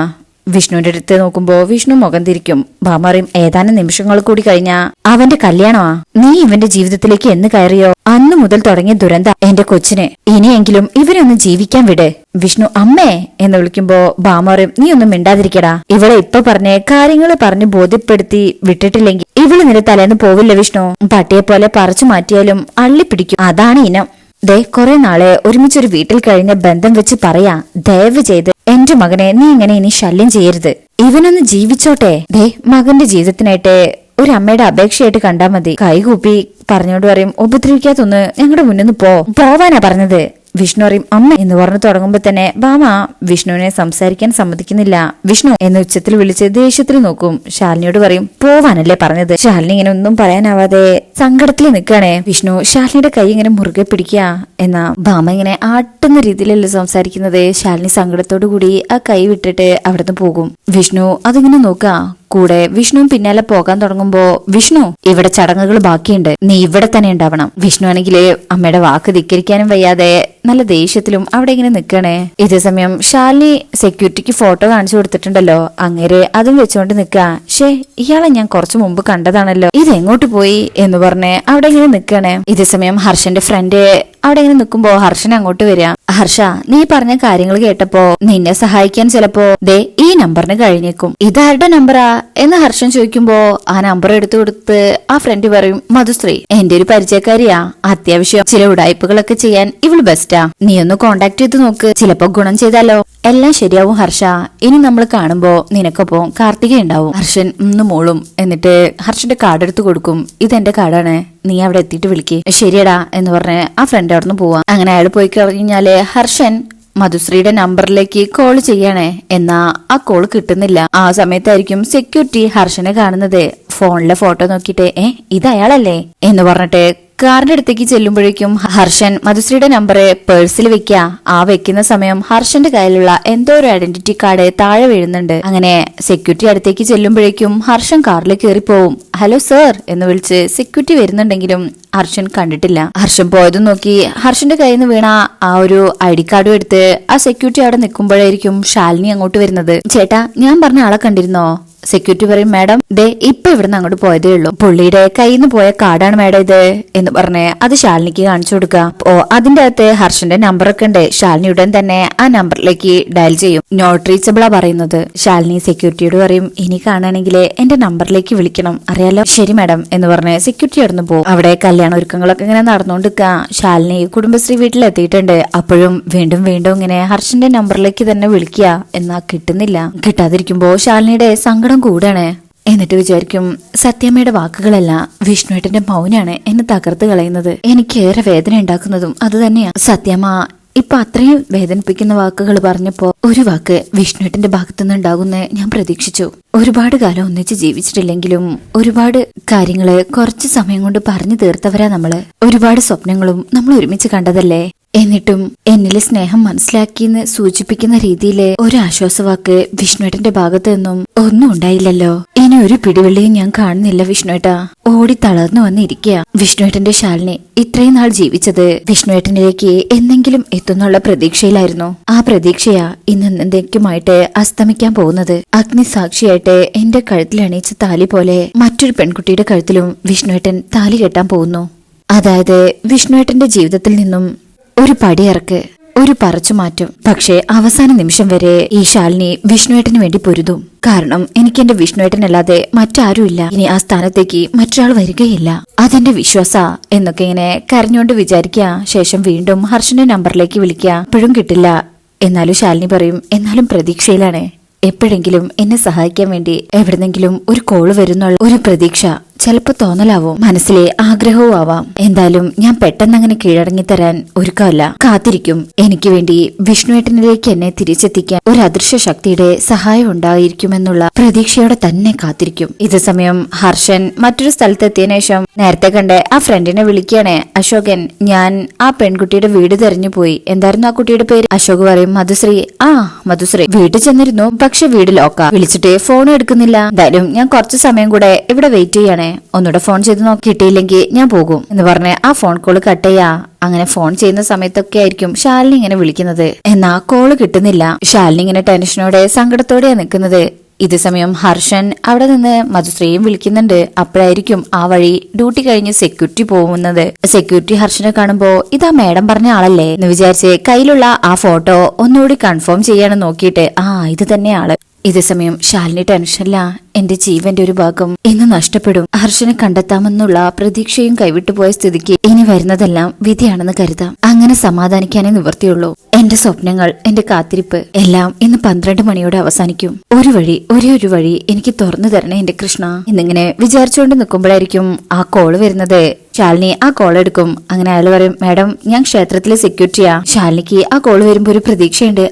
വിഷ്ണുവിന്റെ അടുത്ത് നോക്കുമ്പോ വിഷ്ണു മുഖം തിരിക്കും. ഭാമ പറയും ഏതാനും നിമിഷങ്ങൾ കൂടി കഴിഞ്ഞാ അവന്റെ കല്യാണമാ. നീ ഇവന്റെ ജീവിതത്തിലേക്ക് എന്ന് കയറിയോ അന്നു മുതൽ തുടങ്ങിയ ദുരന്ത എന്റെ കൊച്ചിന്. ഇനിയെങ്കിലും ഇവരൊന്ന് ജീവിക്കാൻ വിട്. വിഷ്ണു അമ്മേ എന്ന് വിളിക്കുമ്പോ ഭാമ പറയും നീ ഒന്നും മിണ്ടാതിരിക്കടാ. ഇവളെ ഇപ്പൊ പറഞ്ഞ് കാര്യങ്ങൾ പറഞ്ഞ് ബോധ്യപ്പെടുത്തി വിട്ടിട്ടില്ലെങ്കിൽ ഇവള് നിന്റെ തലേന്ന് പോവില്ല വിഷ്ണു. പട്ടിയെ പോലെ പറിച്ചു മാറ്റിയാലും അള്ളിപ്പിടിക്കും. അതാണ് ഇനം. ദേ കുറെ നാളെ ഒരുമിച്ചൊരു വീട്ടിൽ കഴിഞ്ഞ ബന്ധം വെച്ച് പറയാ, ദയവ് ചെയ്ത് എന്റെ മകനെ നീ ഇങ്ങനെ ഇനി ശല്യം ചെയ്യരുത്. ഇവനൊന്ന് ജീവിച്ചോട്ടെ. ദേ മകന്റെ ജീവിതത്തിനായിട്ട് ഒരു അമ്മയുടെ അപേക്ഷയായിട്ട് കണ്ടാ മതി. കൈകൂപ്പി പറഞ്ഞോണ്ട് പറയും, ഉപദ്രവിക്കാത്തൊന്ന് ഞങ്ങളുടെ മുന്നിൽ പോവാനാ പറഞ്ഞത്. വിഷ്ണു പറയും അമ്മ എന്ന് പറഞ്ഞു തുടങ്ങുമ്പോ തന്നെ ഭാമ വിഷ്ണുവിനെ സംസാരിക്കാൻ സമ്മതിക്കുന്നില്ല. വിഷ്ണു എന്ന് ഉച്ചത്തിൽ വിളിച്ച് ദേഷ്യത്തിൽ നോക്കും. ശാലിനിയോട് പറയും പോവാനല്ലേ പറഞ്ഞത്. ശാലിനി ഇങ്ങനെ ഒന്നും പറയാനാവാതെ സങ്കടത്തിൽ നിൽക്കുകയാണേ. വിഷ്ണു ശാലിനിയുടെ കൈ ഇങ്ങനെ മുറുകെ പിടിക്കുക. എന്നാ ഭാമ ഇങ്ങനെ ആട്ടുന്ന രീതിയിലല്ലേ സംസാരിക്കുന്നത്. ശാലിനി സങ്കടത്തോടു കൂടി ആ കൈ വിട്ടിട്ട് അവിടുന്ന് പോകും. വിഷ്ണു അതിങ്ങനെ നോക്കുക. കൂടെ വിഷ്ണുവും പിന്നാലെ പോകാൻ തുടങ്ങുമ്പോ വിഷ്ണു ഇവിടെ ചടങ്ങുകൾ ബാക്കിയുണ്ട്, നീ ഇവിടെ തന്നെ ഉണ്ടാവണം. വിഷ്ണു ആണെങ്കില് അമ്മയുടെ വാക്ക് ധിക്കരിക്കാനും വയ്യാതെ നല്ല ദേഷ്യത്തിലും അവിടെ ഇങ്ങനെ നിൽക്കണേ. ഇതേ സമയം ശാലിനി സെക്യൂരിറ്റിക്ക് ഫോട്ടോ കാണിച്ചു കൊടുത്തിട്ടുണ്ടല്ലോ, അങ്ങേരെ അതും വെച്ചോണ്ട് നിക്ക. ഷേ ഇയാളെ ഞാൻ കുറച്ചു മുമ്പ് കണ്ടതാണല്ലോ, ഇതെങ്ങോട്ട് പോയി എന്ന് പറഞ്ഞ് അവിടെ ഇങ്ങനെ നിക്കണേ. ഇതേ സമയം ഹർഷന്റെ ഫ്രണ്ട് അവിടെ ഇങ്ങനെ നിൽക്കുമ്പോ ഹർഷൻ അങ്ങോട്ട് വരിക. ഹർഷ നീ പറഞ്ഞ കാര്യങ്ങൾ കേട്ടപ്പോ നിന്നെ സഹായിക്കാൻ ചിലപ്പോ ദേ ഈ നമ്പറിന് കഴിഞ്ഞേക്കും. ഇതാരുടെ നമ്പറാ എന്ന് ഹർഷൻ ചോദിക്കുമ്പോ ആ നമ്പർ എടുത്തു കൊടുത്ത് ആ ഫ്രണ്ട് പറയും മധുശ്രീ എന്റെ ഒരു പരിചയക്കാരിയാ, അത്യാവശ്യം ചില ഉടായ്പകളൊക്കെ ചെയ്യാൻ ഇവള് ബെസ്റ്റാ, നീ ഒന്ന് കോണ്ടാക്ട് ചെയ്ത് നോക്ക്, ചിലപ്പോ ഗുണം ചെയ്താലോ. എല്ലാം ശരിയാവും ഹർഷ, ഇനി നമ്മൾ കാണുമ്പോ നിനക്കൊപ്പം കാർത്തിക ഉണ്ടാവും. ഹർഷൻ മൂളും. എന്നിട്ട് ഹർഷന്റെ കാർഡ് എടുത്തു കൊടുക്കും. ഇതെന്റെ കാർഡാണ്, നീ അവിടെ എത്തിയിട്ട് വിളിക്ക്. ശരിയടാ എന്ന് പറഞ്ഞ് ആ ഫ്രണ്ട് അവിടെ നിന്ന് പോവാം. അങ്ങനെ അയാൾ പോയി കഴിഞ്ഞാല് ഹർഷൻ മധുശ്രീയുടെ നമ്പറിലേക്ക് കോൾ ചെയ്യണേ. എന്നാ ആ കോൾ കിട്ടുന്നില്ല. ആ സമയത്തായിരിക്കും സെക്യൂരിറ്റി ഹർഷനെ കാണുന്നത്. ഫോണിലെ ഫോട്ടോ നോക്കിയിട്ട് ഇത് അയാളല്ലേ എന്ന് പറഞ്ഞിട്ട് കാറിന്റെ അടുത്തേക്ക് ചെല്ലുമ്പോഴേക്കും ഹർഷൻ മധുശ്രീയുടെ നമ്പർ പേഴ്സിൽ വെക്ക. ആ വെക്കുന്ന സമയം ഹർഷന്റെ കയ്യിലുള്ള എന്തോ ഒരു ഐഡന്റിറ്റി കാർഡ് താഴെ വീഴുന്നുണ്ട്. അങ്ങനെ സെക്യൂരിറ്റി അടുത്തേക്ക് ചെല്ലുമ്പോഴേക്കും ഹർഷൻ കാറിൽ കയറി പോവും. ഹലോ സർ എന്ന് വിളിച്ച് സെക്യൂരിറ്റി വരുന്നുണ്ടെങ്കിലും ഹർഷൻ കണ്ടിട്ടില്ല. ഹർഷൻ പോയതും നോക്കി ഹർഷന്റെ കയ്യിൽ നിന്ന് വീണ ആ ഒരു ID കാർഡും എടുത്ത് ആ സെക്യൂരിറ്റി അവിടെ നിൽക്കുമ്പോഴായിരിക്കും ശാലിനി അങ്ങോട്ട് വരുന്നത്. ചേട്ടാ ഞാൻ പറഞ്ഞ ആളെ കണ്ടിരുന്നോ? സെക്യൂരിറ്റി പറയും മാഡം ദേ ഇപ്പൊ ഇവിടുന്ന് അങ്ങോട്ട് പോയതേ ഉള്ളൂ, പുള്ളിയുടെ കയ്യിൽ നിന്ന് പോയ കാർഡാണ് മാഡം ഇത് എന്ന് പറഞ്ഞ് അത് ശാലിനിക്ക് കാണിച്ചു കൊടുക്കുക. അതിന്റെ അകത്ത് ഹർഷന്റെ നമ്പറൊക്കെ ഉണ്ട്. ശാലിനി ഉടൻ തന്നെ ആ നമ്പറിലേക്ക് ഡയൽ ചെയ്യും. നോട്ട് റീച്ചബിളാ പറയുന്നത്. ശാലിനി സെക്യൂരിറ്റിയോട് പറയും ഇനി കാണുകയാണെങ്കിൽ എന്റെ നമ്പറിലേക്ക് വിളിക്കണം, അറിയാലോ. ശരി മാഡം എന്ന് പറഞ്ഞ് സെക്യൂരിറ്റി അടുന്ന് പോകും. അവിടെ കല്യാണ ഒരുക്കങ്ങളൊക്കെ ഇങ്ങനെ നടന്നുകൊണ്ടിരിക്കുക. ശാലിനി കുടുംബശ്രീ വീട്ടിലെത്തിയിട്ടുണ്ട്. അപ്പോഴും വീണ്ടും വീണ്ടും ഇങ്ങനെ ഹർഷന്റെ നമ്പറിലേക്ക് തന്നെ വിളിക്കുക. എന്നാ കിട്ടുന്നില്ല. കിട്ടാതിരിക്കുമ്പോ ശാലിനിയുടെ സങ്കടം കൂടാണ്. എന്നിട്ട് വിചാരിക്കും സത്യമ്മയുടെ വാക്കുകളല്ല, വിഷ്ണുവേട്ടന്റെ മൗനാണ് എന്നെ തകർത്ത് കളയുന്നത്. എനിക്കേറെ വേദന ഉണ്ടാക്കുന്നതും അത് തന്നെയാ. സത്യമ്മ ഇപ്പൊ അത്രയും വേദനിപ്പിക്കുന്ന വാക്കുകൾ പറഞ്ഞപ്പോ ഒരു വാക്ക് വിഷ്ണുവേട്ടന്റെ ഭാഗത്തുനിന്ന് ഉണ്ടാകുന്ന ഞാൻ പ്രതീക്ഷിച്ചു. ഒരുപാട് കാലം ഒന്നിച്ച് ജീവിച്ചിട്ടില്ലെങ്കിലും ഒരുപാട് കാര്യങ്ങള് കുറച്ചു സമയം കൊണ്ട് പറഞ്ഞു തീർത്തവരാ നമ്മള്. ഒരുപാട് സ്വപ്നങ്ങളും നമ്മൾ ഒരുമിച്ച് കണ്ടതല്ലേ. എന്നിട്ടും എന്നിലെ സ്നേഹം മനസ്സിലാക്കിയെന്ന് സൂചിപ്പിക്കുന്ന രീതിയില് ഒരു ആശ്വാസവാക്ക് വിഷ്ണുവേട്ടന്റെ ഭാഗത്ത് നിന്നും ഒന്നും ഉണ്ടായില്ലല്ലോ. ഇനി ഒരു പിടിവെള്ളിയും ഞാൻ കാണുന്നില്ല വിഷ്ണുവേട്ടാ. ഓടി തളർന്നു വന്നിരിക്കുക. വിഷ്ണുവേട്ടന്റെ ശാലിനി ഇത്രയും നാൾ ജീവിച്ചത് വിഷ്ണുവേട്ടനിലേക്ക് എന്തെങ്കിലും എത്തുന്നുള്ള പ്രതീക്ഷയിലായിരുന്നു. ആ പ്രതീക്ഷയാ ഇന്ന് എന്തെങ്കിലുമായിട്ട് അസ്തമിക്കാൻ പോകുന്നത്. അഗ്നിസാക്ഷിയായിട്ട് എന്റെ കഴുത്തിൽ അണിയിച്ച താലി പോലെ മറ്റൊരു പെൺകുട്ടിയുടെ കഴുത്തിലും വിഷ്ണുവേട്ടൻ താലി കെട്ടാൻ പോകുന്നു. അതായത് വിഷ്ണുവേട്ടന്റെ ജീവിതത്തിൽ നിന്നും ഒരു പടിയിറക്ക്, ഒരു പറച്ചുമാറ്റം. പക്ഷേ അവസാന നിമിഷം വരെ ഈ ശാലിനി വിഷ്ണുവേട്ടന് വേണ്ടി പൊരുതും. കാരണം എനിക്ക് എന്റെ വിഷ്ണുവേട്ടനല്ലാതെ മറ്റാരുമില്ല. ഇനി ആ സ്ഥാനത്തേക്ക് മറ്റൊരാൾ വരികയില്ല. അതെന്റെ വിശ്വാസ എന്നൊക്കെ ഇങ്ങനെ കരഞ്ഞുകൊണ്ട് വിചാരിക്കുക. ശേഷം വീണ്ടും ഹർഷന്റെ നമ്പറിലേക്ക് വിളിക്കുക. അപ്പോഴും കിട്ടില്ല. എന്നാലും ശാലിനി പറയും എന്നാലും പ്രതീക്ഷയിലാണ്. എപ്പോഴെങ്കിലും എന്നെ സഹായിക്കാൻ വേണ്ടി എവിടെന്നെങ്കിലും ഒരു കോള് വരുന്നുള്ള ഒരു പ്രതീക്ഷ ചിലപ്പോ തോന്നലാവും, മനസ്സിലെ ആഗ്രഹവും ആവാം. എന്തായാലും ഞാൻ പെട്ടെന്ന് അങ്ങനെ കീഴടങ്ങി തരാൻ ഒരുക്കമല്ല, കാത്തിരിക്കും. എനിക്ക് വേണ്ടി വിഷ്ണുവേട്ടനിലേക്ക് എന്നെ തിരിച്ചെത്തിക്കാൻ ഒരു അദൃശ്യ ശക്തിയുടെ സഹായം ഉണ്ടായിരിക്കുമെന്നുള്ള പ്രതീക്ഷയോടെ തന്നെ കാത്തിരിക്കും. ഇതേ സമയം ഹർഷൻ മറ്റൊരു സ്ഥലത്തെത്തിയ ശേഷം നേരത്തെ കണ്ട് ആ ഫ്രണ്ടിനെ വിളിക്കുകയാണ്. അശോകൻ, ഞാൻ ആ പെൺകുട്ടിയുടെ വീട് തെരഞ്ഞു പോയി. എന്തായിരുന്നു ആ കുട്ടിയുടെ പേര്? അശോക് പറയും മധുശ്രീ. മധുശ്രീ വീട്ടിൽ ചെന്നിരുന്നു, പക്ഷെ വീട് ലോക്കാ. വിളിച്ചിട്ട് ഫോണും എടുക്കുന്നില്ല. എന്തായാലും ഞാൻ കുറച്ചു സമയം കൂടെ ഇവിടെ വെയിറ്റ് ചെയ്യണേ, ഒന്നുകൂടെ ഫോൺ ചെയ്ത് നോക്കിയിട്ടില്ലെങ്കിൽ ഞാൻ പോകും എന്ന് പറഞ്ഞ് ആ ഫോൺ കോള് കട്ട് ചെയ്യാ. അങ്ങനെ ഫോൺ ചെയ്യുന്ന സമയത്തൊക്കെ ആയിരിക്കും ശാലിനി ഇങ്ങനെ വിളിക്കുന്നത്. എന്നാ കോള് കിട്ടുന്നില്ല. ശാലിനി ഇങ്ങനെ ടെൻഷനോടെ സങ്കടത്തോടെയാ നിൽക്കുന്നത്. ഇതേ സമയം ഹർഷൻ അവിടെ നിന്ന് മധുശ്രീയും വിളിക്കുന്നുണ്ട്. അപ്പോഴായിരിക്കും ആ വഴി ഡ്യൂട്ടി കഴിഞ്ഞ് സെക്യൂരിറ്റി പോകുന്നത്. സെക്യൂരിറ്റി ഹർഷനെ കാണുമ്പോ ഇതാ മേഡം പറഞ്ഞ ആളല്ലേ എന്ന് വിചാരിച്ച് കയ്യിലുള്ള ആ ഫോട്ടോ ഒന്നുകൂടി കൺഫേം ചെയ്യാൻ നോക്കിയിട്ട് ഇത് തന്നെ ആള്. ഇതേസമയം ശാലിനി ടെൻഷനില്ല. എന്റെ ജീവന്റെ ഒരു ഭാഗം ഇന്ന് നഷ്ടപ്പെടും. ഹർഷനെ കണ്ടെത്താമെന്നുള്ള പ്രതീക്ഷയും കൈവിട്ടു പോയ സ്ഥിതിക്ക് ഇനി വരുന്നതെല്ലാം വിധിയാണെന്ന് കരുതാം. അങ്ങനെ സമാധാനിക്കാനേ നിവൃത്തിയുള്ളൂ. എന്റെ സ്വപ്നങ്ങൾ, എന്റെ കാത്തിരിപ്പ് എല്ലാം ഇന്ന് 12 മണിയോടെ അവസാനിക്കും. ഒരേ ഒരു വഴി എനിക്ക് തുറന്നു തരണേ എന്റെ കൃഷ്ണ എന്നിങ്ങനെ വിചാരിച്ചുകൊണ്ട് നിൽക്കുമ്പോഴായിരിക്കും ആ കോള് വരുന്നത്. ശാലിനി ആ കോൾ എടുക്കും. അങ്ങനെ അയാൾ പറയും, മാഡം ഞാൻ ക്ഷേത്രത്തിലെ സെക്യൂരിറ്റിയാ. ശാലിനിക്ക് ആ കോള് വരുമ്പോ ഒരു പ്രതീക്ഷയുണ്ട്.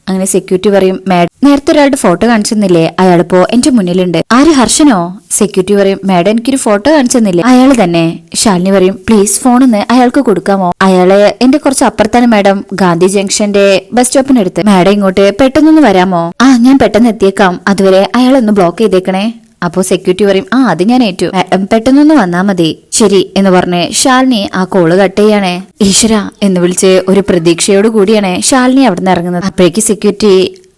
അങ്ങനെ സെക്യൂരിറ്റി പറയും, മാഡം നേരത്തെ ഒരാളുടെ ഫോട്ടോ കാണിച്ചെന്നില്ലേ, അയാളിപ്പോ എന്റെ മുന്നിലുണ്ട്. ആര്, ഹർഷനോ? സെക്യൂരിറ്റി പറയും, മാഡം എനിക്കൊരു ഫോട്ടോ കാണിച്ചെന്നില്ലേ, അയാള് തന്നെ. ശാലിനി പറയും, പ്ലീസ് ഫോണൊന്ന് അയാൾക്ക് കൊടുക്കാമോ? അയാളെ എന്റെ കുറച്ച് അപ്പുറത്താണ് മാഡം, ഗാന്ധി ജംഗ്ഷന്റെ ബസ് സ്റ്റോപ്പിനടുത്ത്. മാഡം ഇങ്ങോട്ട് പെട്ടെന്നൊന്ന് വരാമോ? ഞാൻ പെട്ടെന്ന് എത്തിയേക്കാം. അതുവരെ അയാളൊന്ന് ബ്ലോക്ക് ചെയ്തേക്കണേ. അപ്പോ സെക്യൂരിറ്റി പറയും, അത് ഞാൻ ഏറ്റു, പെട്ടെന്നൊന്ന് വന്നാ മതി. ശരി എന്ന് പറഞ്ഞ് ശാലിനി ആ കോള് കട്ട് ചെയ്യണേ. ഈശ്വര എന്ന് വിളിച്ച് ഒരു പ്രതീക്ഷയോട് കൂടിയാണ് ശാലിനി അവിടെ നിന്ന് ഇറങ്ങുന്നത്. അപ്പോഴേക്ക് സെക്യൂരിറ്റി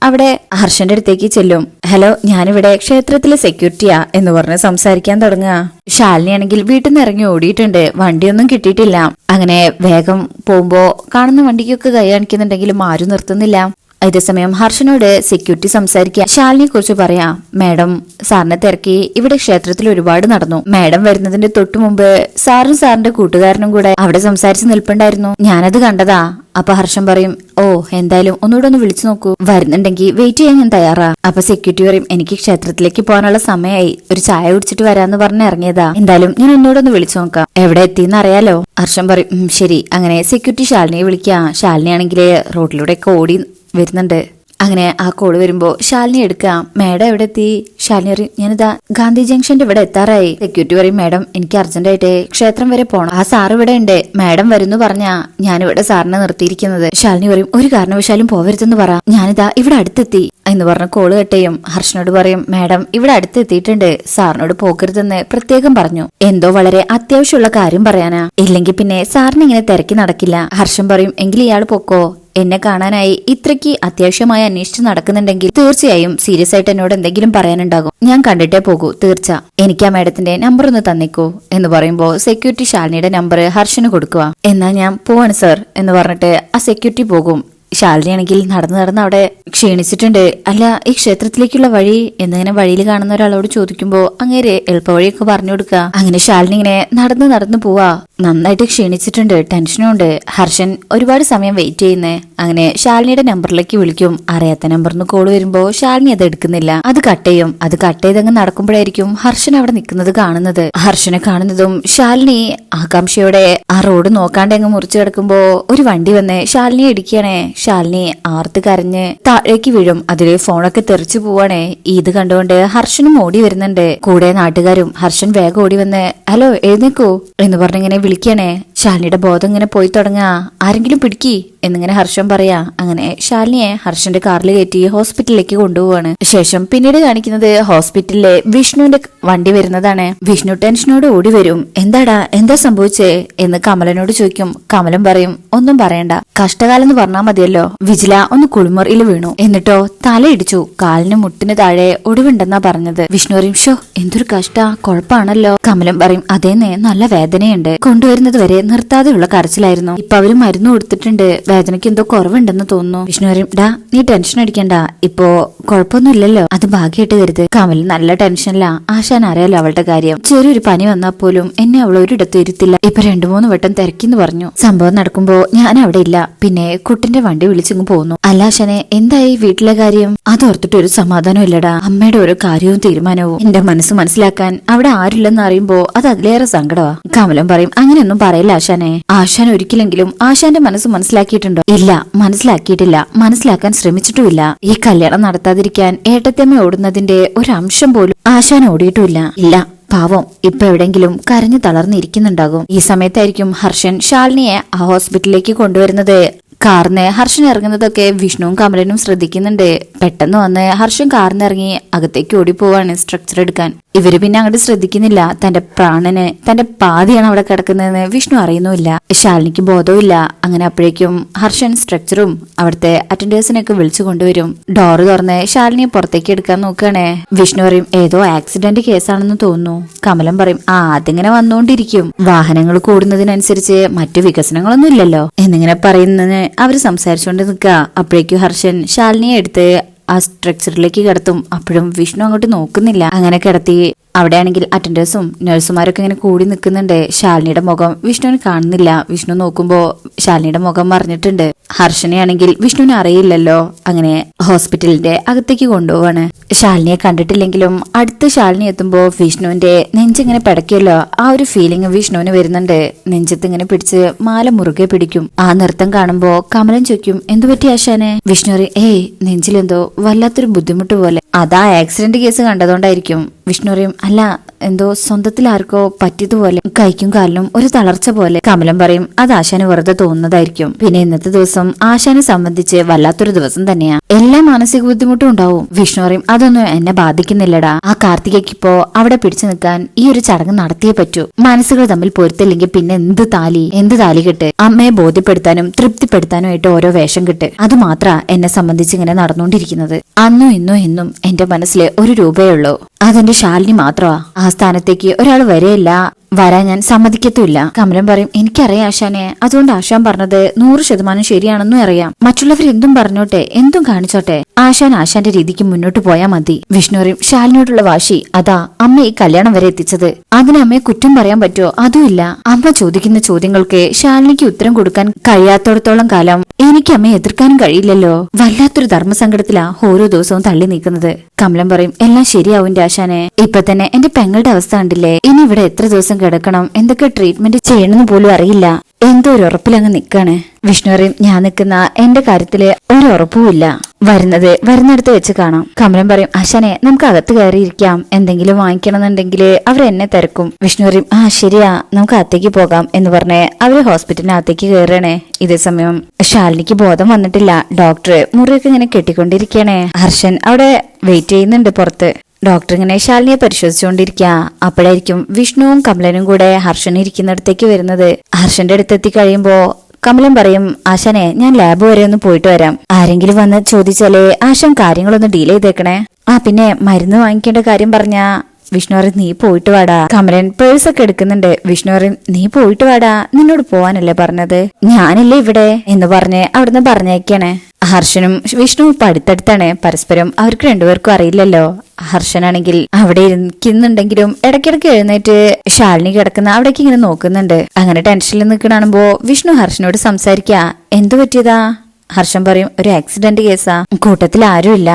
അവിടെ ഹർഷന്റെ അടുത്തേക്ക് ചെല്ലും. ഹലോ, ഞാനിവിടെ ക്ഷേത്രത്തിലെ സെക്യൂരിറ്റിയാ എന്ന് പറഞ്ഞ് സംസാരിക്കാൻ തുടങ്ങുക. ശാലിനി ആണെങ്കിൽ വീട്ടിൽ നിന്ന് ഇറങ്ങി ഓടിയിട്ടുണ്ട്. വണ്ടിയൊന്നും കിട്ടിയിട്ടില്ല. അങ്ങനെ വേഗം പോകുമ്പോ കാണുന്ന വണ്ടിക്കൊക്കെ കൈ കാണിക്കുന്നുണ്ടെങ്കിലും ആരും നിർത്തുന്നില്ല. ഇതേസമയം ഹർഷനോട് സെക്യൂരിറ്റി സംസാരിക്കുക. ശാലിനിയെ കുറിച്ച് പറയാ, മാഡം സാറിനെ തിരക്കി ഇവിടെ ക്ഷേത്രത്തിൽ ഒരുപാട് നടന്നു. മാഡം വരുന്നതിന്റെ തൊട്ടു മുമ്പ് സാറും സാറിന്റെ കൂട്ടുകാരനും കൂടെ അവിടെ സംസാരിച്ച് നിൽപ്പുണ്ടായിരുന്നു. ഞാനത് കണ്ടതാ. അപ്പൊ ഹർഷൻ പറയും, എന്തായാലും ഒന്നുകൂടെ ഒന്ന് വിളിച്ചു നോക്കൂ, വരുന്നുണ്ടെങ്കിൽ വെയിറ്റ് ചെയ്യാൻ ഞാൻ തയ്യാറാ. അപ്പൊ സെക്യൂരിറ്റി പറയും, എനിക്ക് ക്ഷേത്രത്തിലേക്ക് പോകാനുള്ള സമയമായി, ഒരു ചായ കുടിച്ചിട്ട് വരാന്ന് പറഞ്ഞ് ഇറങ്ങിയതാ. എന്തായാലും ഞാൻ ഒന്നുകൂടെ ഒന്ന് വിളിച്ചു നോക്കാം, എവിടെ എത്തിന്ന് അറിയാലോ. ഹർഷൻ പറയും, ശരി. അങ്ങനെ സെക്യൂരിറ്റി ശാലിനിയെ വിളിക്കുക. ശാലിനി ആണെങ്കിൽ റോഡിലൂടെ ഒക്കെ ഓടി വരുന്നുണ്ട്. അങ്ങനെ ആ കോള് വരുമ്പോ ശാലിനി എടുക്കാം. മാഡം എവിടെ എത്തി? ശാലിനി പറയും, ഞാനിതാ ഗാന്ധി ജംഗ്ഷന്റെ ഇവിടെ എത്താറായി. സെക്യൂരിറ്റി പറയും, മാഡം എനിക്ക് അർജന്റായിട്ട് ക്ഷേത്രം വരെ പോണം. ആ സാറ് ഇവിടെ ഉണ്ട്, മാഡം വരുന്നു പറഞ്ഞാ ഞാനിവിടെ സാറിനെ നിർത്തിയിരിക്കുന്നത്. ശാലിനി പറയും, ഒരു കാരണവശാലും പോവരുതെന്ന് പറ, ഞാനിതാ ഇവിടെ അടുത്തെത്തി എന്ന് പറഞ്ഞ കോള് കെട്ടയും. ഹർഷനോട് പറയും, മാഡം ഇവിടെ അടുത്തെത്തിയിട്ടുണ്ട്, സാറിനോട് പോകരുതെന്ന് പ്രത്യേകം പറഞ്ഞു. എന്തോ വളരെ അത്യാവശ്യമുള്ള കാര്യം പറയാനാ, ഇല്ലെങ്കിൽ പിന്നെ സാറിന് ഇങ്ങനെ തിരക്കി നടക്കില്ല. ഹർഷൻ പറയും, എങ്കിൽ ഇയാൾ പൊക്കോ, എന്നെ കാണാനായി ഇത്രയ്ക്ക് അത്യാവശ്യമായി അന്വേഷിച്ച് നടക്കുന്നുണ്ടെങ്കിൽ തീർച്ചയായും സീരിയസ് ആയിട്ട് എന്നോട് എന്തെങ്കിലും പറയാനുണ്ടാകും. ഞാൻ കണ്ടിട്ടേ പോകൂ, തീർച്ച. എനിക്ക് ആ മാഡത്തിന്റെ നമ്പർ ഒന്ന് തന്നേക്കൂ എന്ന് പറയുമ്പോ സെക്യൂരിറ്റി ശാലിനിയുടെ നമ്പർ ഹർഷന് കൊടുക്കുക. എന്നാ ഞാൻ പോവാണ് സർ എന്ന് പറഞ്ഞിട്ട് ആ സെക്യൂരിറ്റി പോകും. ശാലിനി ആണെങ്കിൽ നടന്ന് അവിടെ ക്ഷീണിച്ചിട്ടുണ്ട്. അല്ല, ഈ ക്ഷേത്രത്തിലേക്കുള്ള വഴി എന്നിങ്ങനെ വഴിയിൽ കാണുന്ന ഒരാളോട് ചോദിക്കുമ്പോ അങ്ങേരെ എളുപ്പ വഴിയൊക്കെ പറഞ്ഞു കൊടുക്കുക. അങ്ങനെ ശാലിനി ഇങ്ങനെ നടന്ന് പോവാ. നന്നായിട്ട് ക്ഷീണിച്ചിട്ടുണ്ട്, ടെൻഷനും ഉണ്ട്. ഹർഷൻ ഒരുപാട് സമയം വെയിറ്റ് ചെയ്യുന്നേ. അങ്ങനെ ശാലിനിയുടെ നമ്പറിലേക്ക് വിളിക്കും. അറിയാത്ത നമ്പറിന് കോള് വരുമ്പോ ശാലിനി അത് എടുക്കുന്നില്ല, അത് കട്ട് ചെയ്യും. അത് കട്ട് ചെയ്തങ്ങ് നടക്കുമ്പോഴായിരിക്കും ഹർഷൻ അവിടെ നിൽക്കുന്നത് കാണുന്നത്. ഹർഷനെ കാണുന്നതും ശാലിനി ആകാംക്ഷയോടെ ആ റോഡ് നോക്കാണ്ട് അങ്ങ് മുറിച്ചു കിടക്കുമ്പോ ഒരു വണ്ടി വന്ന് ശാലിനിയെ ഇടിക്കുകയാണേ. ശാലിനി ആർത്ത് കരഞ്ഞ് താഴേക്ക് വീഴും. അതില് ഫോണൊക്കെ തെറിച്ചു പോവാണേ. ഇത് കണ്ടുകൊണ്ട് ഹർഷനും ഓടി വരുന്നുണ്ട്. കൂടെ നാട്ടുകാരും. ഹർഷൻ വേഗം ഓടി വന്ന്, ഹലോ എഴുന്നേക്കൂ എന്ന് പറഞ്ഞിങ്ങനെ വിളിക്കണേ. ശാലിനിയുടെ ബോധം ഇങ്ങനെ പോയി തുടങ്ങാ. ആരെങ്കിലും പിടിക്കി എന്നിങ്ങനെ ഹർഷൻ പറയാ. അങ്ങനെ ശാലിനിയെ ഹർഷന്റെ കാറിൽ കയറ്റി ഹോസ്പിറ്റലിലേക്ക് കൊണ്ടുപോവാണ്. ശേഷം പിന്നീട് കാണിക്കുന്നത് ഹോസ്പിറ്റലിലെ വിഷ്ണുവിന്റെ വണ്ടി വരുന്നതാണ്. വിഷ്ണു ടെൻഷനോട് ഓടി വരും. എന്താ സംഭവിച്ചേ എന്ന് കമലനോട് ചോദിക്കും. കമലൻ പറയും, ഒന്നും പറയണ്ട, കഷ്ടകാലം എന്ന് പറഞ്ഞാൽ മതിയല്ലോ. വിജില ഒന്ന് കുളിമുറിയിൽ വീണു, എന്നിട്ടോ തലയിടിച്ചു, കാലിന് മുട്ടിന് താഴെ ഒടിവുണ്ടെന്നാ പറഞ്ഞത്. വിഷ്ണു പറയും, ഷോ എന്തൊരു കഷ്ട, കുഴപ്പമാണല്ലോ. കമലൻ പറയും, അതേന്നെ, നല്ല വേദനയുണ്ട്, കൊണ്ടുവരുന്നത് വരെ നിർത്താതെയുള്ള കരച്ചിലായിരുന്നു. ഇപ്പൊ അവര് മരുന്ന് കൊടുത്തിട്ടുണ്ട്, വേദനയ്ക്ക് എന്തോ കുറവുണ്ടെന്ന് തോന്നുന്നു. വിഷ്ണു പറയും, ഡാ നീ ടെൻഷൻ അടിക്കണ്ട, ഇപ്പോ കുഴപ്പമൊന്നുമില്ലല്ലോ, അത് ഭാഗ്യമായിട്ട് കരുത്. കമൽ നല്ല ടെൻഷനില്ല. ആശാൻ അറിയാലോ അവളുടെ കാര്യം. ചെറിയൊരു പനി വന്നാൽ പോലും എന്നെ അവൾ ഒരിടത്ത് ഇരുത്തില്ല. ഇപ്പൊ 2-3 വട്ടം തിരക്കിന്ന് പറഞ്ഞു. സംഭവം നടക്കുമ്പോ ഞാൻ അവിടെ ഇല്ല, പിന്നെ കുട്ടിന്റെ വണ്ടി വിളിച്ചിങ്ങ് പോന്നു. അല്ല ആശാനെ, എന്തായി വീട്ടിലെ കാര്യം? അതോർത്തിട്ട് ഒരു സമാധാനം ഇല്ലടാ. അമ്മയുടെ ഓരോ കാര്യവും തീരുമാനവും എന്റെ മനസ്സ് മനസ്സിലാക്കാൻ അവിടെ ആരില്ലെന്ന് അറിയുമ്പോ അത് അതിലേറെ സങ്കടമാ. കമലം പറയും, അങ്ങനെയൊന്നും പറയില്ല ആശാനെ. ആശാൻ ഒരിക്കലെങ്കിലും ആശാന്റെ മനസ്സ് മനസ്സിലാക്കിയിട്ടുണ്ടോ? ഇല്ല, മനസ്സിലാക്കിയിട്ടില്ല, മനസ്സിലാക്കാൻ ശ്രമിച്ചിട്ടുമില്ല. ഈ കല്യാണം നടത്താതിരിക്കാൻ ഏട്ടത്തമ്മ ഓടുന്നതിന്റെ ഒരു അംശം പോലും ആശാൻ ഓടിയിട്ടുമില്ല. ഇല്ല, പാവം ഇപ്പൊ എവിടെങ്കിലും കരഞ്ഞു തളർന്നിരിക്കുന്നുണ്ടാകും. ഈ സമയത്തായിരിക്കും ഹർഷൻ ശാലിനിയെ ആ ഹോസ്പിറ്റലിലേക്ക് കൊണ്ടുവരുന്നത്. കാറിന് ഹർഷൻ ഇറങ്ങുന്നതൊക്കെ വിഷ്ണുവും കമലനും ശ്രദ്ധിക്കുന്നുണ്ട്. പെട്ടെന്ന് വന്ന് ഹർഷൻ കാറിന് ഇറങ്ങി അകത്തേക്ക് ഓടിപ്പോവാണ് സ്ട്രക്ചർ എടുക്കാൻ. ഇവര് പിന്നെ അങ്ങോട്ട് ശ്രദ്ധിക്കുന്നില്ല. തന്റെ പ്രാണന് തന്റെ പാതിയാണ് അവിടെ കിടക്കുന്നതെന്ന് വിഷ്ണു അറിയുന്നുമില്ല. ശാലിനിക്ക് ബോധവുമില്ല. അങ്ങനെ അപ്പോഴേക്കും ഹർഷൻ സ്ട്രക്ചറും അവിടുത്തെ അറ്റൻഡേഴ്സിനെയൊക്കെ വിളിച്ചു കൊണ്ടുവരും. ഡോറ് തുറന്ന് ശാലിനിയെ പുറത്തേക്ക് എടുക്കാൻ നോക്കുകയാണേ. വിഷ്ണു പറയും, ഏതോ ആക്സിഡന്റ് കേസാണെന്ന് തോന്നുന്നു. കമലം പറയും, അതിങ്ങനെ വന്നുകൊണ്ടിരിക്കും, വാഹനങ്ങൾ കൂടുന്നതിനനുസരിച്ച് മറ്റു വികസനങ്ങളൊന്നും ഇല്ലല്ലോ എന്നിങ്ങനെ പറയുന്നതിന് അവര് സംസാരിച്ചുകൊണ്ട് നിൽക്കുക. അപ്പോഴേക്കും ഹർഷൻ ശാലിനിയെ എടുത്ത് ആ സ്ട്രക്ചറിലേക്ക് കിടത്തും. അപ്പോഴും വിഷ്ണു അങ്ങോട്ട് നോക്കുന്നില്ല. അങ്ങനെ കിടത്തി അവിടെയാണെങ്കിൽ അറ്റൻഡേഴ്സും നഴ്സുമാരൊക്കെ ഇങ്ങനെ കൂടി നിൽക്കുന്നുണ്ട്. ശാലിനിയുടെ മുഖം വിഷ്ണുവിന് കാണുന്നില്ല. വിഷ്ണു നോക്കുമ്പോ ശാലിനിയുടെ മുഖം മറിഞ്ഞിട്ടുണ്ട്. ഹർഷനെയാണെങ്കിൽ വിഷ്ണുവിന് അറിയില്ലല്ലോ. അങ്ങനെ ഹോസ്പിറ്റലിന്റെ അകത്തേക്ക് കൊണ്ടുപോവാണ്. ശാലിനിയെ കണ്ടിട്ടില്ലെങ്കിലും അടുത്ത് ശാലിനി എത്തുമ്പോ വിഷ്ണുവിന്റെ നെഞ്ചിങ്ങനെ പിടയ്ക്കുമല്ലോ, ആ ഒരു ഫീലിംഗ് വിഷ്ണുവിന് വരുന്നുണ്ട്. നെഞ്ചത്ത് ഇങ്ങനെ പിടിച്ച് മാല മുറുകെ പിടിക്കും. ആ നൃത്തം കാണുമ്പോ കമലൻ ചോദിക്കും, എന്തു പറ്റി ആശാനെ? വിഷ്ണു ഏയ് നെഞ്ചിലെന്തോ വല്ലാത്തൊരു ബുദ്ധിമുട്ട് പോലെ. അതാ ആക്സിഡന്റ് കേസ് കണ്ടതുകൊണ്ടായിരിക്കും. വിഷ്ണു പറയും, അല്ല എന്തോ സ്വന്തത്തിൽ ആർക്കോ പറ്റിയതുപോലെ, കൈക്കും കാലിനും ഒരു തളർച്ച പോലെ. കമലം പറയും, അത് ആശാന് വെറുതെ തോന്നുന്നതായിരിക്കും. പിന്നെ ഇന്നത്തെ ദിവസം ആശാനെ സംബന്ധിച്ച് വല്ലാത്തൊരു ദിവസം തന്നെയാ. എല്ലാ മാനസിക ബുദ്ധിമുട്ടും ഉണ്ടാവും. വിഷ്ണു പറയും, അതൊന്നും എന്നെ ബാധിക്കുന്നില്ലടാ. ആ കാർത്തികയ്ക്ക് ഇപ്പോ അവിടെ പിടിച്ചു നിൽക്കാൻ ഈ ഒരു ചടങ്ങ് നടത്തിയേ പറ്റൂ. മനസ്സുകൾ തമ്മിൽ പൊരുത്തില്ലെങ്കിൽ പിന്നെ എന്ത് താലി കെട്ട്. അമ്മയെ ബോധ്യപ്പെടുത്താനും തൃപ്തിപ്പെടുത്താനുമായിട്ട് ഓരോ വേഷം കെട്ട്. അത് മാത്ര എന്നെ സംബന്ധിച്ച് ഇങ്ങനെ നടന്നുകൊണ്ടിരിക്കുന്നത്. അന്നും ഇന്നും എന്നും എന്റെ മനസ്സില് ഒരു രൂപയേ ഉള്ളൂ. അതെന്റെ ശാലിനി മാത്രമാ. ആ സ്ഥാനത്തേക്ക് ഒരാൾ വരെയില്ല, വരാൻ ഞാൻ സമ്മതിക്കത്തുമില്ല. കമലൻ പറയും, എനിക്കറിയാം ആശാനെ, അതുകൊണ്ട് ആശാൻ പറഞ്ഞത് 100% ശരിയാണെന്നും അറിയാം. മറ്റുള്ളവർ എന്തും പറഞ്ഞോട്ടെ, എന്തും കാണിച്ചോട്ടെ, ആശാന്റെ രീതിക്ക് മുന്നോട്ട് പോയാൽ മതി. വിഷ്ണു പറയും, ശാലിനിയോടുള്ള വാശി അതാ അമ്മ ഈ കല്യാണം വരെ എത്തിച്ചത്. അതിന് അമ്മയെ കുറ്റം പറയാൻ പറ്റുമോ? അതുമില്ല. അമ്മ ചോദിക്കുന്ന ചോദ്യങ്ങൾക്ക് ശാലിനിക്ക് ഉത്തരം കൊടുക്കാൻ കഴിയാത്തോടത്തോളം കാലം എനിക്ക് അമ്മയെ എതിർക്കാനും കഴിയില്ലല്ലോ. വല്ലാത്തൊരു ധർമ്മസങ്കടത്തിലാ ഓരോ ദിവസവും തള്ളി നീക്കുന്നത്. കമലൻ പറയും, എല്ലാം ശരിയാവും ആശാനെ. ഇപ്പൊ തന്നെ എന്റെ പെങ്ങളുടെ അവസ്ഥ കണ്ടില്ലേ? ഇനി ഇവിടെ എത്ര ദിവസം കിടക്കണം, എന്തൊക്കെ ട്രീറ്റ്മെന്റ് ചെയ്യണമെന്ന് പോലും അറിയില്ല. എന്തോ ഒരു ഉറപ്പിലങ്ങ് നിക്കാണ്. വിഷ്ണു പറയും, ഞാൻ നിൽക്കുന്ന എന്റെ കാര്യത്തില് ഒരു ഉറപ്പുമില്ല. വരുന്നിടത്ത് വെച്ച് കാണാം. കമലൻ പറയും, ആശാനെ നമുക്ക് അകത്ത് കയറിയിരിക്കാം. എന്തെങ്കിലും വാങ്ങിക്കണമെന്നുണ്ടെങ്കിൽ അവർ എന്നെ തിരക്കും. വിഷ്ണു പറയും, ആ ശരിയാ, നമുക്ക് അകത്തേക്ക് പോകാം എന്ന് പറഞ്ഞ് അവര് ഹോസ്പിറ്റലിനകത്തേക്ക് കയറണേ. ഇതേ സമയം ശാലിനിക്ക് ബോധം വന്നിട്ടില്ല. ഡോക്ടർ മുറിയൊക്കെ ഇങ്ങനെ കെട്ടിക്കൊണ്ടിരിക്കണേ. ഹർഷൻ അവിടെ വെയിറ്റ് ചെയ്യുന്നുണ്ട് പുറത്ത്. ഡോക്ടർ ഇങ്ങനെ ശാലിനിയെ പരിശോധിച്ചുകൊണ്ടിരിക്കുക. അപ്പോഴായിരിക്കും വിഷ്ണുവും കമലനും കൂടെ ഹർഷൻ ഇരിക്കുന്നിടത്തേക്ക് വരുന്നത്. ഹർഷന്റെ അടുത്തെത്തി കഴിയുമ്പോ കമലൻ പറയും, ആശാനെ ഞാൻ ലാബ് വരെ ഒന്ന് പോയിട്ട് വരാം. ആരെങ്കിലും വന്ന് ചോദിച്ചാലേ ആശാൻ കാര്യങ്ങളൊന്ന് ഡീൽ ചെയ്തേക്കണേ. പിന്നെ മരുന്ന് വാങ്ങിക്കേണ്ട കാര്യം പറഞ്ഞാ വിഷ്ണു പറയും, നീ പോയിട്ട് വാടാ. കമലൻ പേഴ്സൊക്കെ എടുക്കുന്നുണ്ട്. വിഷ്ണു പറയും, നീ പോയിട്ട് വാടാ, നിന്നോട് പോവാനല്ലേ പറഞ്ഞത്, ഞാനില്ലേ ഇവിടെ എന്ന് പറഞ്ഞ് അവിടുന്ന് പറഞ്ഞേക്കാണ്. ഹർഷനും വിഷ്ണുവും ഇപ്പൊ അടുത്തടുത്താണ്. പരസ്പരം അവർക്ക് രണ്ടുപേർക്കും അറിയില്ലല്ലോ. ഹർഷനാണെങ്കിൽ അവിടെ ഇരിക്കുന്നുണ്ടെങ്കിലും ഇടയ്ക്കിടയ്ക്ക് എഴുന്നേറ്റ് ശാലിനി കിടക്കുന്ന അവിടേക്ക് ഇങ്ങനെ നോക്കുന്നുണ്ട്. അങ്ങനെ ടെൻഷനിൽ നിൽക്കണാണുമ്പോ വിഷ്ണു ഹർഷനോട് സംസാരിക്കാ. എന്തു പറ്റിയതാ? ഹർഷൻ പറയും, ഒരു ആക്സിഡന്റ് കേസാ, കൂട്ടത്തിൽ ആരുമില്ല,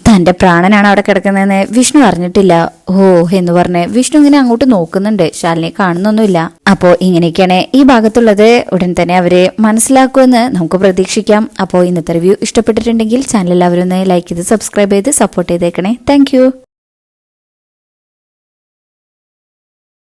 തന്റെ പ്രാണനാണ് അവിടെ കിടക്കുന്നതെന്ന് വിഷ്ണു അറിഞ്ഞിട്ടില്ല. ഓ എന്ന് പറഞ്ഞ് വിഷ്ണു ഇങ്ങനെ അങ്ങോട്ട് നോക്കുന്നുണ്ട്. ശാലിനിയെ കാണുന്നൊന്നുമില്ല. അപ്പോ ഇങ്ങനെയൊക്കെയാണ് ഈ ഭാഗത്തുള്ളത്. ഉടൻ തന്നെ അവരെ മനസ്സിലാക്കുമെന്ന് നമുക്ക് പ്രതീക്ഷിക്കാം. അപ്പോൾ ഇന്നത്തെ റിവ്യൂ ഇഷ്ടപ്പെട്ടിട്ടുണ്ടെങ്കിൽ ചാനൽ എല്ലാവരും ഒന്ന് ലൈക്ക് ചെയ്ത് സബ്സ്ക്രൈബ് ചെയ്ത് സപ്പോർട്ട് ചെയ്തേക്കണേ. താങ്ക്